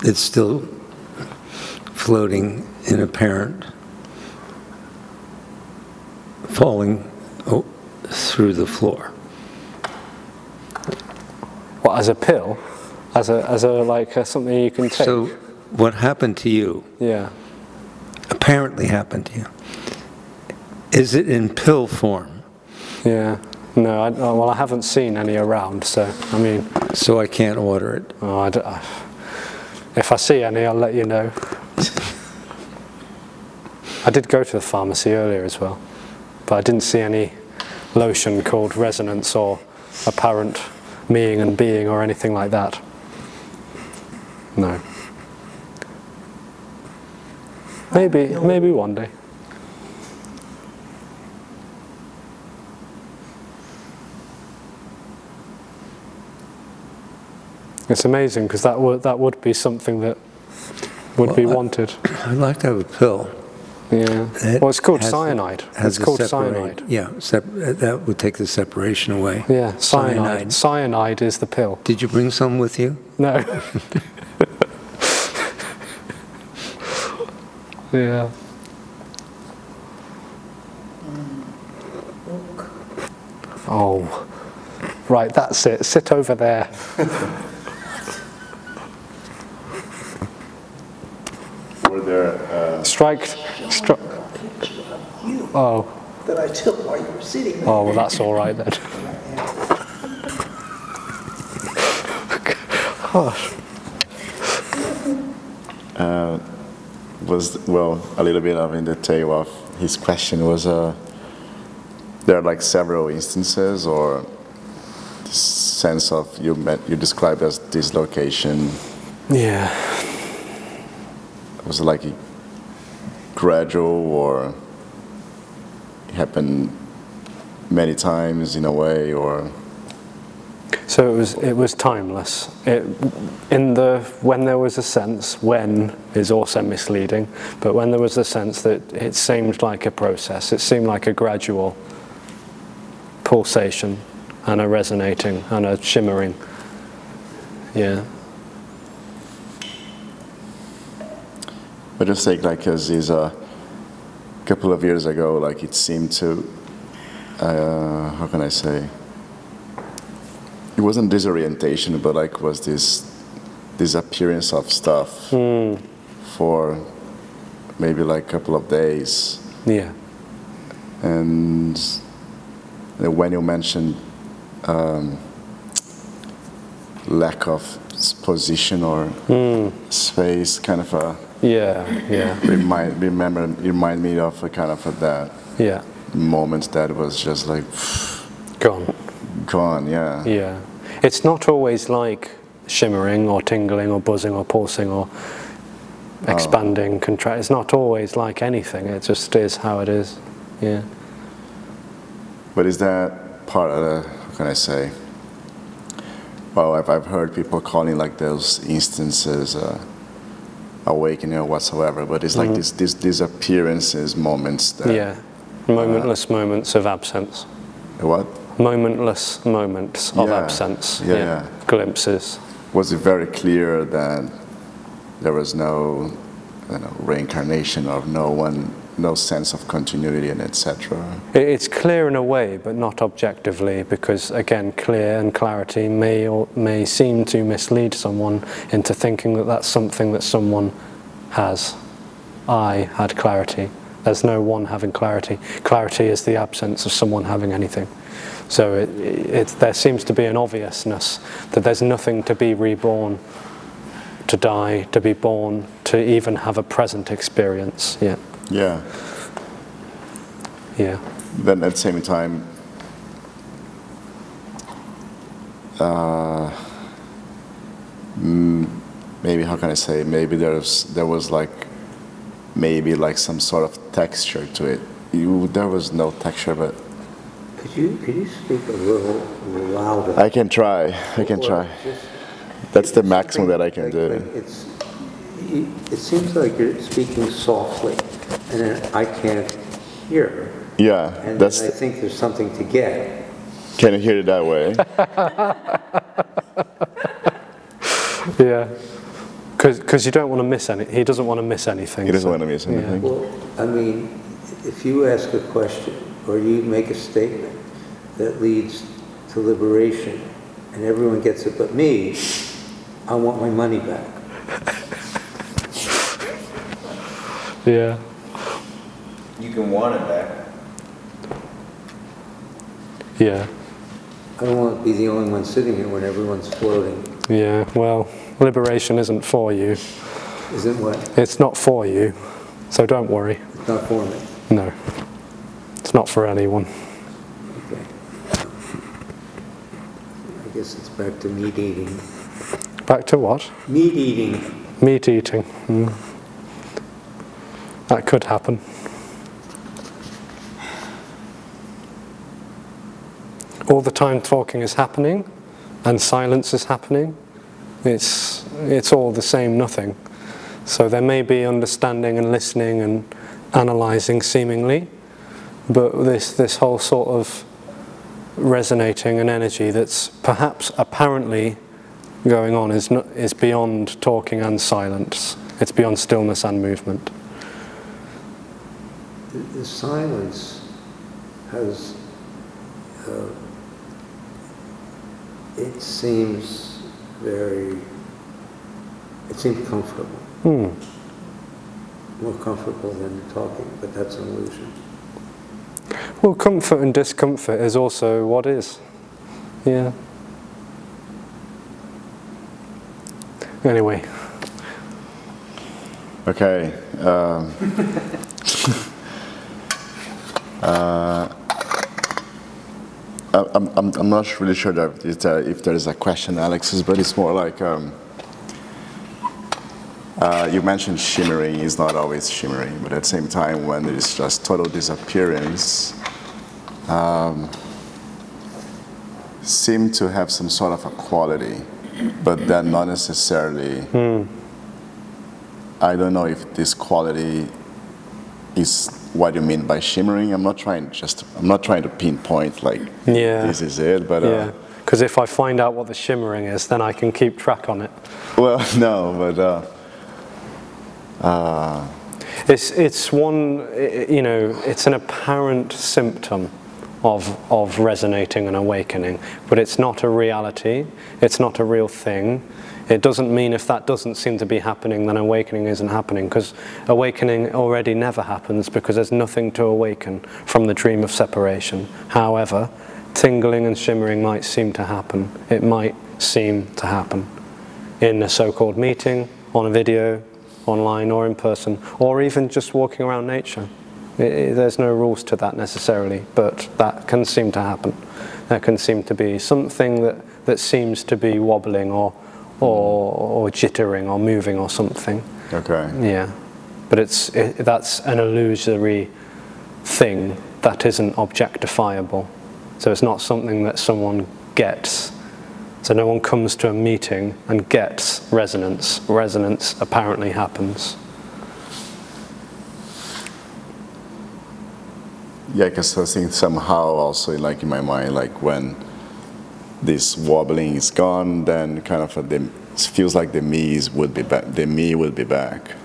it's still floating in apparent falling through the floor. What, as a pill? As a something you can take? So what happened to you? Yeah. Apparently happened to you. Is it in pill form? Yeah. No, well, I haven't seen any around, so, I mean... So I can't order it? Oh, if I see any, I'll let you know. I did go to the pharmacy earlier as well, but I didn't see any lotion called resonance or apparent meing and being or anything like that. No. Maybe one day. It's amazing because that would be something that would be wanted. I'd like to have a pill. Yeah. Well, it's called cyanide. It's called cyanide. Yeah, that would take the separation away. Yeah, cyanide. Cyanide is the pill. Did you bring some with you? No. Yeah. Oh, right, that's it. Sit over there. Were there... Strike. Oh. That I took while you were sitting there. Oh, well, that's all right then. Gosh. Was, well, a little bit of in the tail of his question was, there are like several instances or this sense of you described as dislocation. Yeah. Was it like a gradual or it happened many times in a way, or? So it was timeless. When there was a sense, when is also misleading, but when there was a sense that it seemed like a process, it seemed like a gradual pulsation and a resonating and a shimmering. Yeah. But just take like as is a couple of years ago, like it seemed to, how can I say? It wasn't disorientation, but like was this disappearance of stuff for maybe like a couple of days. Yeah. And when you mentioned lack of position or space, kind of a remind me of a kind of that moment that was just like gone. Yeah. It's not always like shimmering or tingling or buzzing or pulsing or expanding, contract. It's not always like anything. It just is how it is. Yeah. But is that part of the, how can I say? Well, I've heard people calling like those instances awakening or whatsoever, but it's like these disappearances, moments that... Momentless moments of absence. What? Momentless moments of absence. Glimpses. Was it very clear that there was no reincarnation or no sense of continuity and etc.? It's clear in a way, but not objectively, because again, clear and clarity may seem to mislead someone into thinking that that's something that someone has. I had clarity. There's no one having clarity. Clarity is the absence of someone having anything. So there seems to be an obviousness that there's nothing to be reborn, to die, to be born, to even have a present experience. Yeah. Yeah. Yeah. Then at the same time, maybe how can I say? Maybe there was like maybe like some sort of texture to it. There was no texture, but. Could you speak a little louder? I can try. That's the maximum that I can do. It seems like you're speaking softly, and then I can't hear. Yeah, and I think there's something to get. Can you hear it that way? Yeah, because you don't want to miss any. He doesn't want to miss anything. He doesn't want to miss anything. Yeah. Well, I mean, if you ask a question or you make a statement that leads to liberation, and everyone gets it but me, I want my money back. Yeah. You can want it back. Yeah. I don't want to be the only one sitting here when everyone's floating. Yeah, well, liberation isn't for you. Isn't what? It's not for you, so don't worry. It's not for me? No. It's not for anyone. Okay. I guess it's back to meat eating. Back to what? Meat eating. Meat eating. That could happen. All the time talking is happening and silence is happening. It's all the same nothing. So there may be understanding and listening and analysing seemingly, but this whole sort of resonating and energy that's perhaps apparently going on is beyond talking and silence. It's beyond stillness and movement. The silence has, it seems comfortable. More comfortable than talking, but that's an illusion. Well, comfort and discomfort is also what is. Yeah. Anyway. Okay. I'm not really sure that if there is a question, Alexis, but it's more like you mentioned shimmering is not always shimmering, but at the same time, when there is just total disappearance, seem to have some sort of a quality, but then not necessarily. I don't know if this quality is what you mean by shimmering. I'm not trying to pinpoint like this is it, but because if I find out what the shimmering is, then I can keep track on it. Well, no, but it's one, you know, it's an apparent symptom of resonating and awakening, but it's not a reality. It's not a real thing. It doesn't mean if that doesn't seem to be happening, then awakening isn't happening, because awakening already never happens, because there's nothing to awaken from the dream of separation. However, tingling and shimmering might seem to happen. It might seem to happen in a so-called meeting, on a video, online or in person, or even just walking around nature. There's no rules to that necessarily, but that can seem to happen. There can seem to be something that seems to be wobbling or jittering or moving or something. Okay. Yeah, but that's an illusory thing that isn't objectifiable. So it's not something that someone gets. So no one comes to a meeting and gets resonance. Resonance apparently happens. Yeah, because I think somehow also, like in my mind, like when this wobbling is gone, then kind of it feels like the me would be back. The me will be back.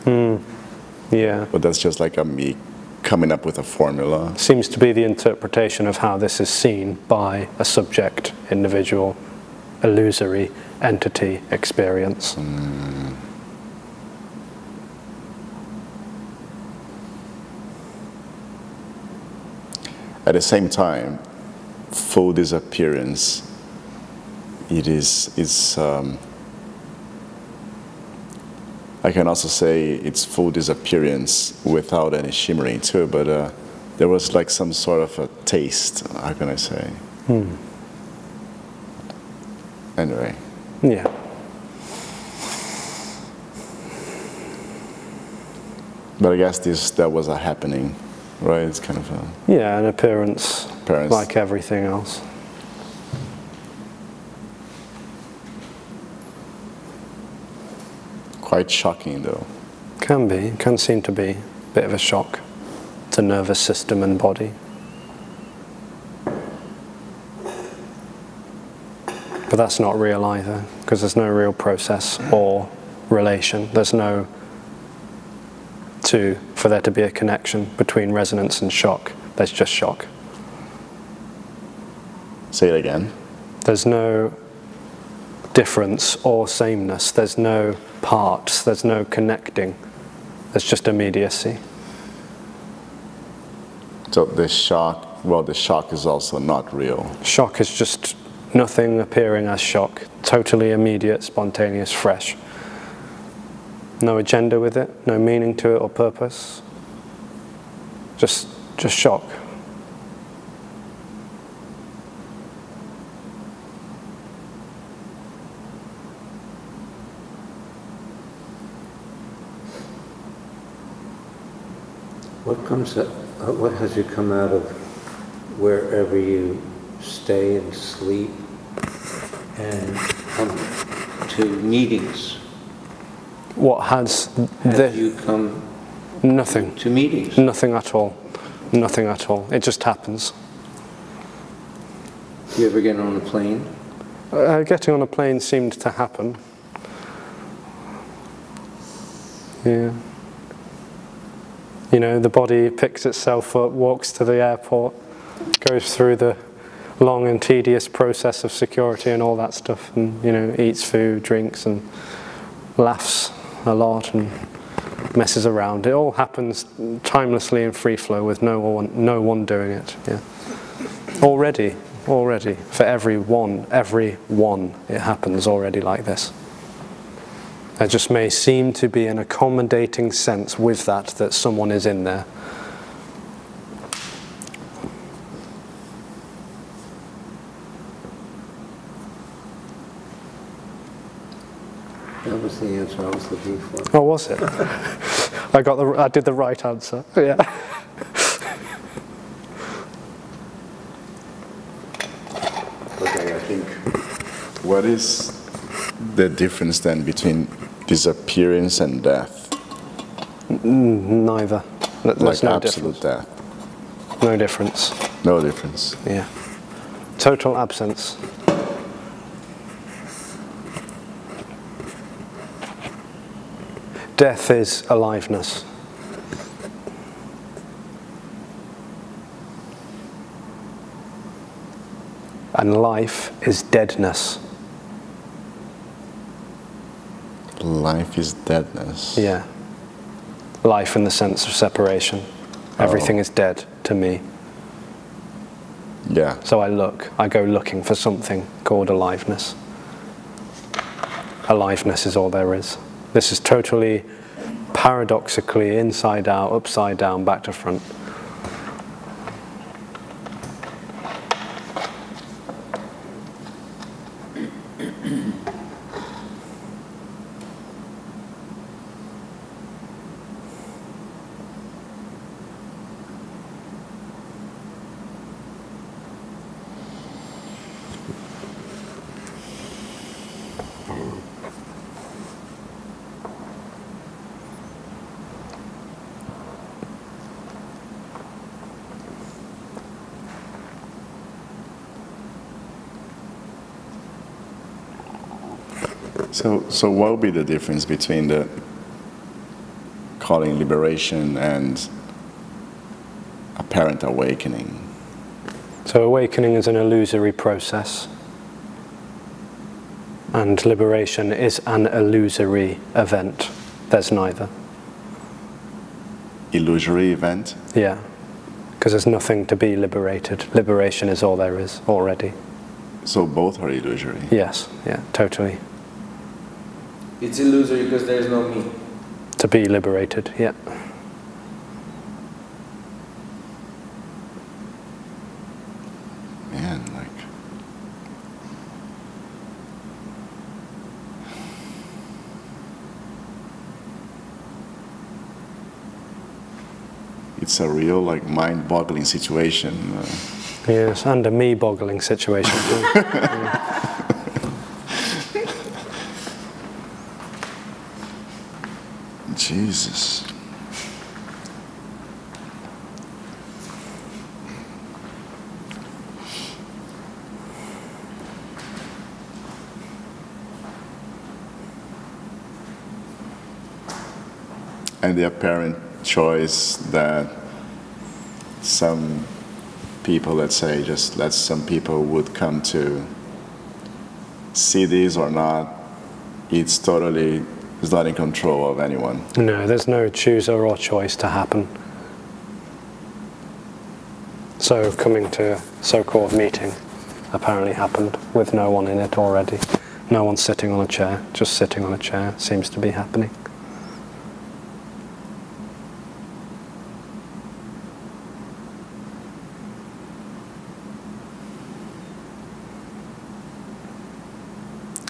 Yeah. But that's just like a me coming up with a formula. Seems to be the interpretation of how this is seen by a subject, individual, illusory entity experience. At the same time, full disappearance, I can also say it's full disappearance without any shimmering too, but there was like some sort of a taste, how can I say? Anyway. Yeah. But I guess that was a happening, right? It's kind of a... Yeah, an appearance. Like everything else. Quite shocking though. Can seem to be a bit of a shock to nervous system and body. But that's not real either, because there's no real process or relation. There's no for there to be a connection between resonance and shock. There's just shock. Say it again. There's no difference or sameness. There's no parts. There's no connecting. There's just immediacy. So the shock is also not real. Shock is just nothing appearing as shock. Totally immediate, spontaneous, fresh. No agenda with it, no meaning to it or purpose. Just shock. What has you come out of wherever you stay and sleep and come to meetings? What has you come nothing to meetings? Nothing at all. Nothing at all. It just happens. Do you ever get on a plane? Getting on a plane seemed to happen. Yeah. You know, the body picks itself up, walks to the airport, goes through the long and tedious process of security and all that stuff, and, you know, eats food, drinks, and laughs a lot and messes around. It all happens timelessly in free flow with no one doing it. Yeah. Already, for every one, it happens already like this. There just may seem to be an accommodating sense with that someone is in there. That was the answer I was looking for. Oh, was it? I did the right answer. Yeah. Okay, I think what is the difference then between disappearance and death? Neither. There's Like no absolute difference. death? No difference. No difference. Yeah. Total absence. Death is aliveness. And life is deadness. Life is deadness. Yeah. Life in the sense of separation. Everything is dead to me. Yeah. So I go looking for something called aliveness. Aliveness is all there is. This is totally paradoxically inside out, upside down, back to front. So what would be the difference between the calling liberation and apparent awakening? So awakening is an illusory process, and liberation is an illusory event. There's neither. Illusory event? Yeah, because there's nothing to be liberated. Liberation is all there is already. So both are illusory? Yes, yeah, totally. It's illusory because there's no me. To be liberated, yeah. Man, like... It's a real, like, mind-boggling situation. Yes, and a me-boggling situation too. Yeah. Jesus. And the apparent choice that some people, let's say, just that some people would come to see this or not, it's not in control of anyone. No, there's no chooser or choice to happen. So coming to a so-called meeting apparently happened with no one in it already. No one sitting on a chair, just sitting on a chair seems to be happening.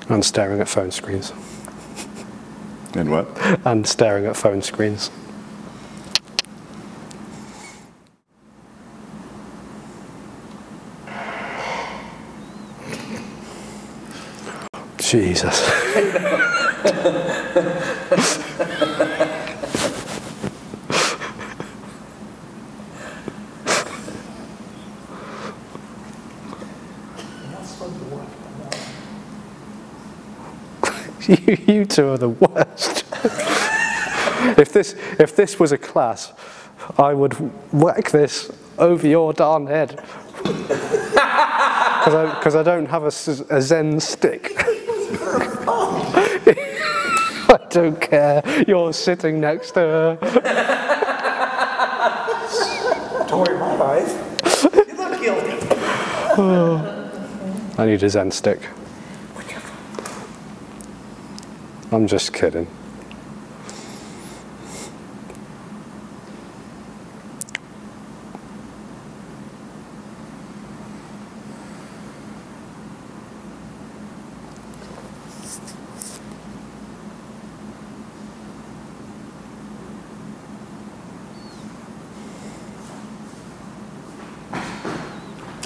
And staring at phone screens. And what? And staring at phone screens. Jesus. You two are the worst. If this was a class, I would whack this over your darn head. Because I don't have a Zen stick. I don't care. You're sitting next to her. Don't worry, my life. You look guilty. I need a Zen stick. I'm just kidding.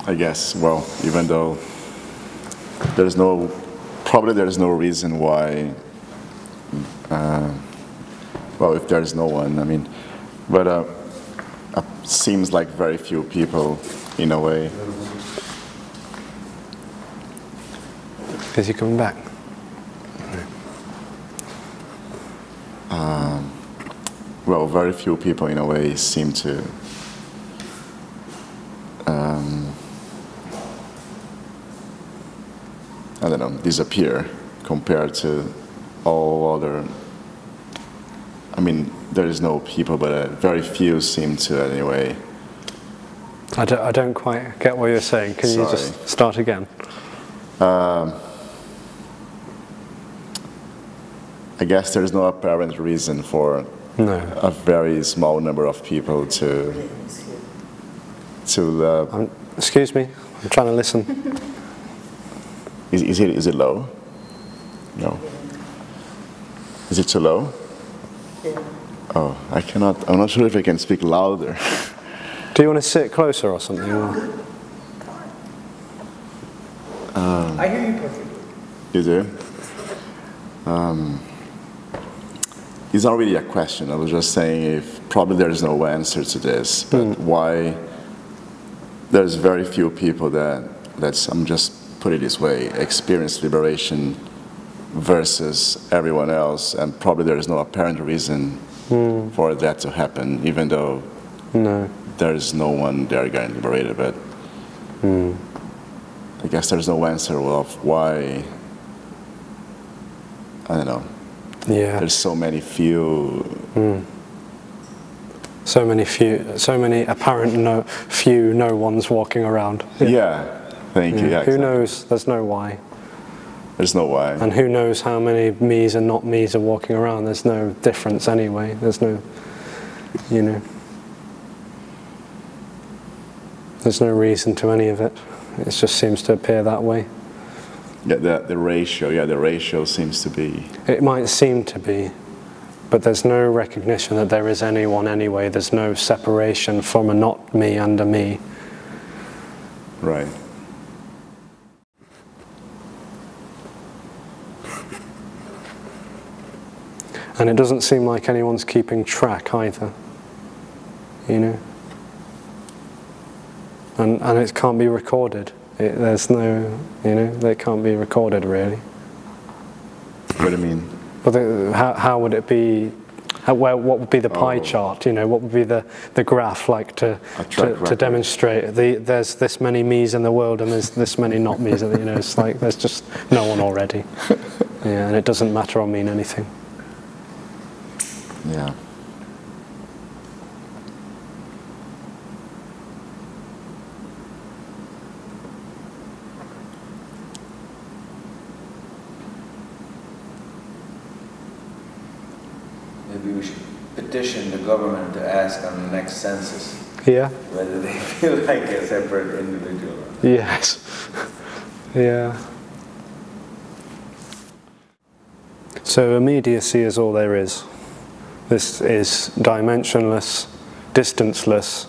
I guess, well, even though probably there's no reason why, well, if there's no one, I mean, but seems like very few people, in a way. Is he coming back? Well, very few people, in a way, seem to I don't know, disappear compared to all other, I mean, there is no people, but very few seem to anyway. I don't quite get what you're saying. Can you just start again? I guess there's no apparent reason for a very small number of people to excuse me, I'm trying to listen. Is it low? No. Is it too low? Yeah. Oh, I'm not sure if I can speak louder. Do you want to sit closer or something? I hear you perfectly. You do? It's not really a question. I was just saying if probably there's no answer to this, but why there's very few people that, I'm just put it this way, experience liberation versus everyone else, and probably there is no apparent reason for that to happen, even though there is no one there getting liberated. But I guess there's no answer of why, I don't know. Yeah. There's so many few. So many apparent few no ones walking around. Yeah. Thank you. Yeah, who knows? There's no why. There's no why. And who knows how many me's and not me's are walking around? There's no difference anyway. There's no, there's no reason to any of it. It just seems to appear that way. Yeah, the ratio seems to be. It might seem to be, but there's no recognition that there is anyone anyway. There's no separation from a not me and a me. Right. And it doesn't seem like anyone's keeping track either, And it can't be recorded. There's no, they can't be recorded really. What do you mean? Well, how would it be? What would be the pie chart? What would be the graph like to demonstrate? There's this many me's in the world, and there's this many not me's. It's like there's just no one already. Yeah, and it doesn't matter or mean anything. Yeah. Maybe we should petition the government to ask on the next census. Yeah. Whether they feel like a separate individual. Yes. Yeah. So immediacy is all there is. This is dimensionless, distanceless,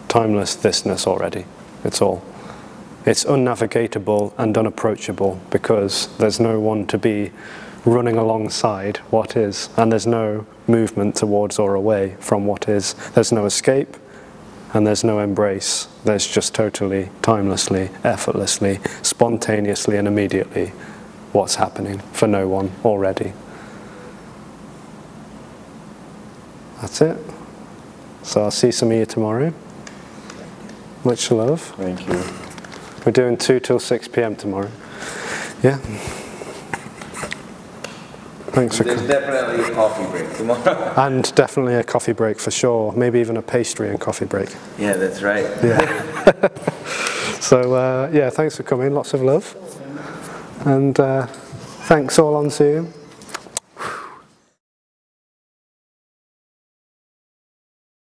timeless thisness already. It's all. It's unnavigatable and unapproachable because there's no one to be running alongside what is, and there's no movement towards or away from what is. There's no escape and there's no embrace. There's just totally, timelessly, effortlessly, spontaneously and immediately what's happening for no one already. That's it. So I'll see some of you tomorrow. Much love. Thank you. We're doing 2 till 6 p.m. tomorrow. Yeah. Thanks for coming. There's definitely a coffee break tomorrow. And definitely a coffee break for sure. Maybe even a pastry and coffee break. Yeah, that's right. Yeah. So, yeah, thanks for coming. Lots of love. And Thanks all on Zoom.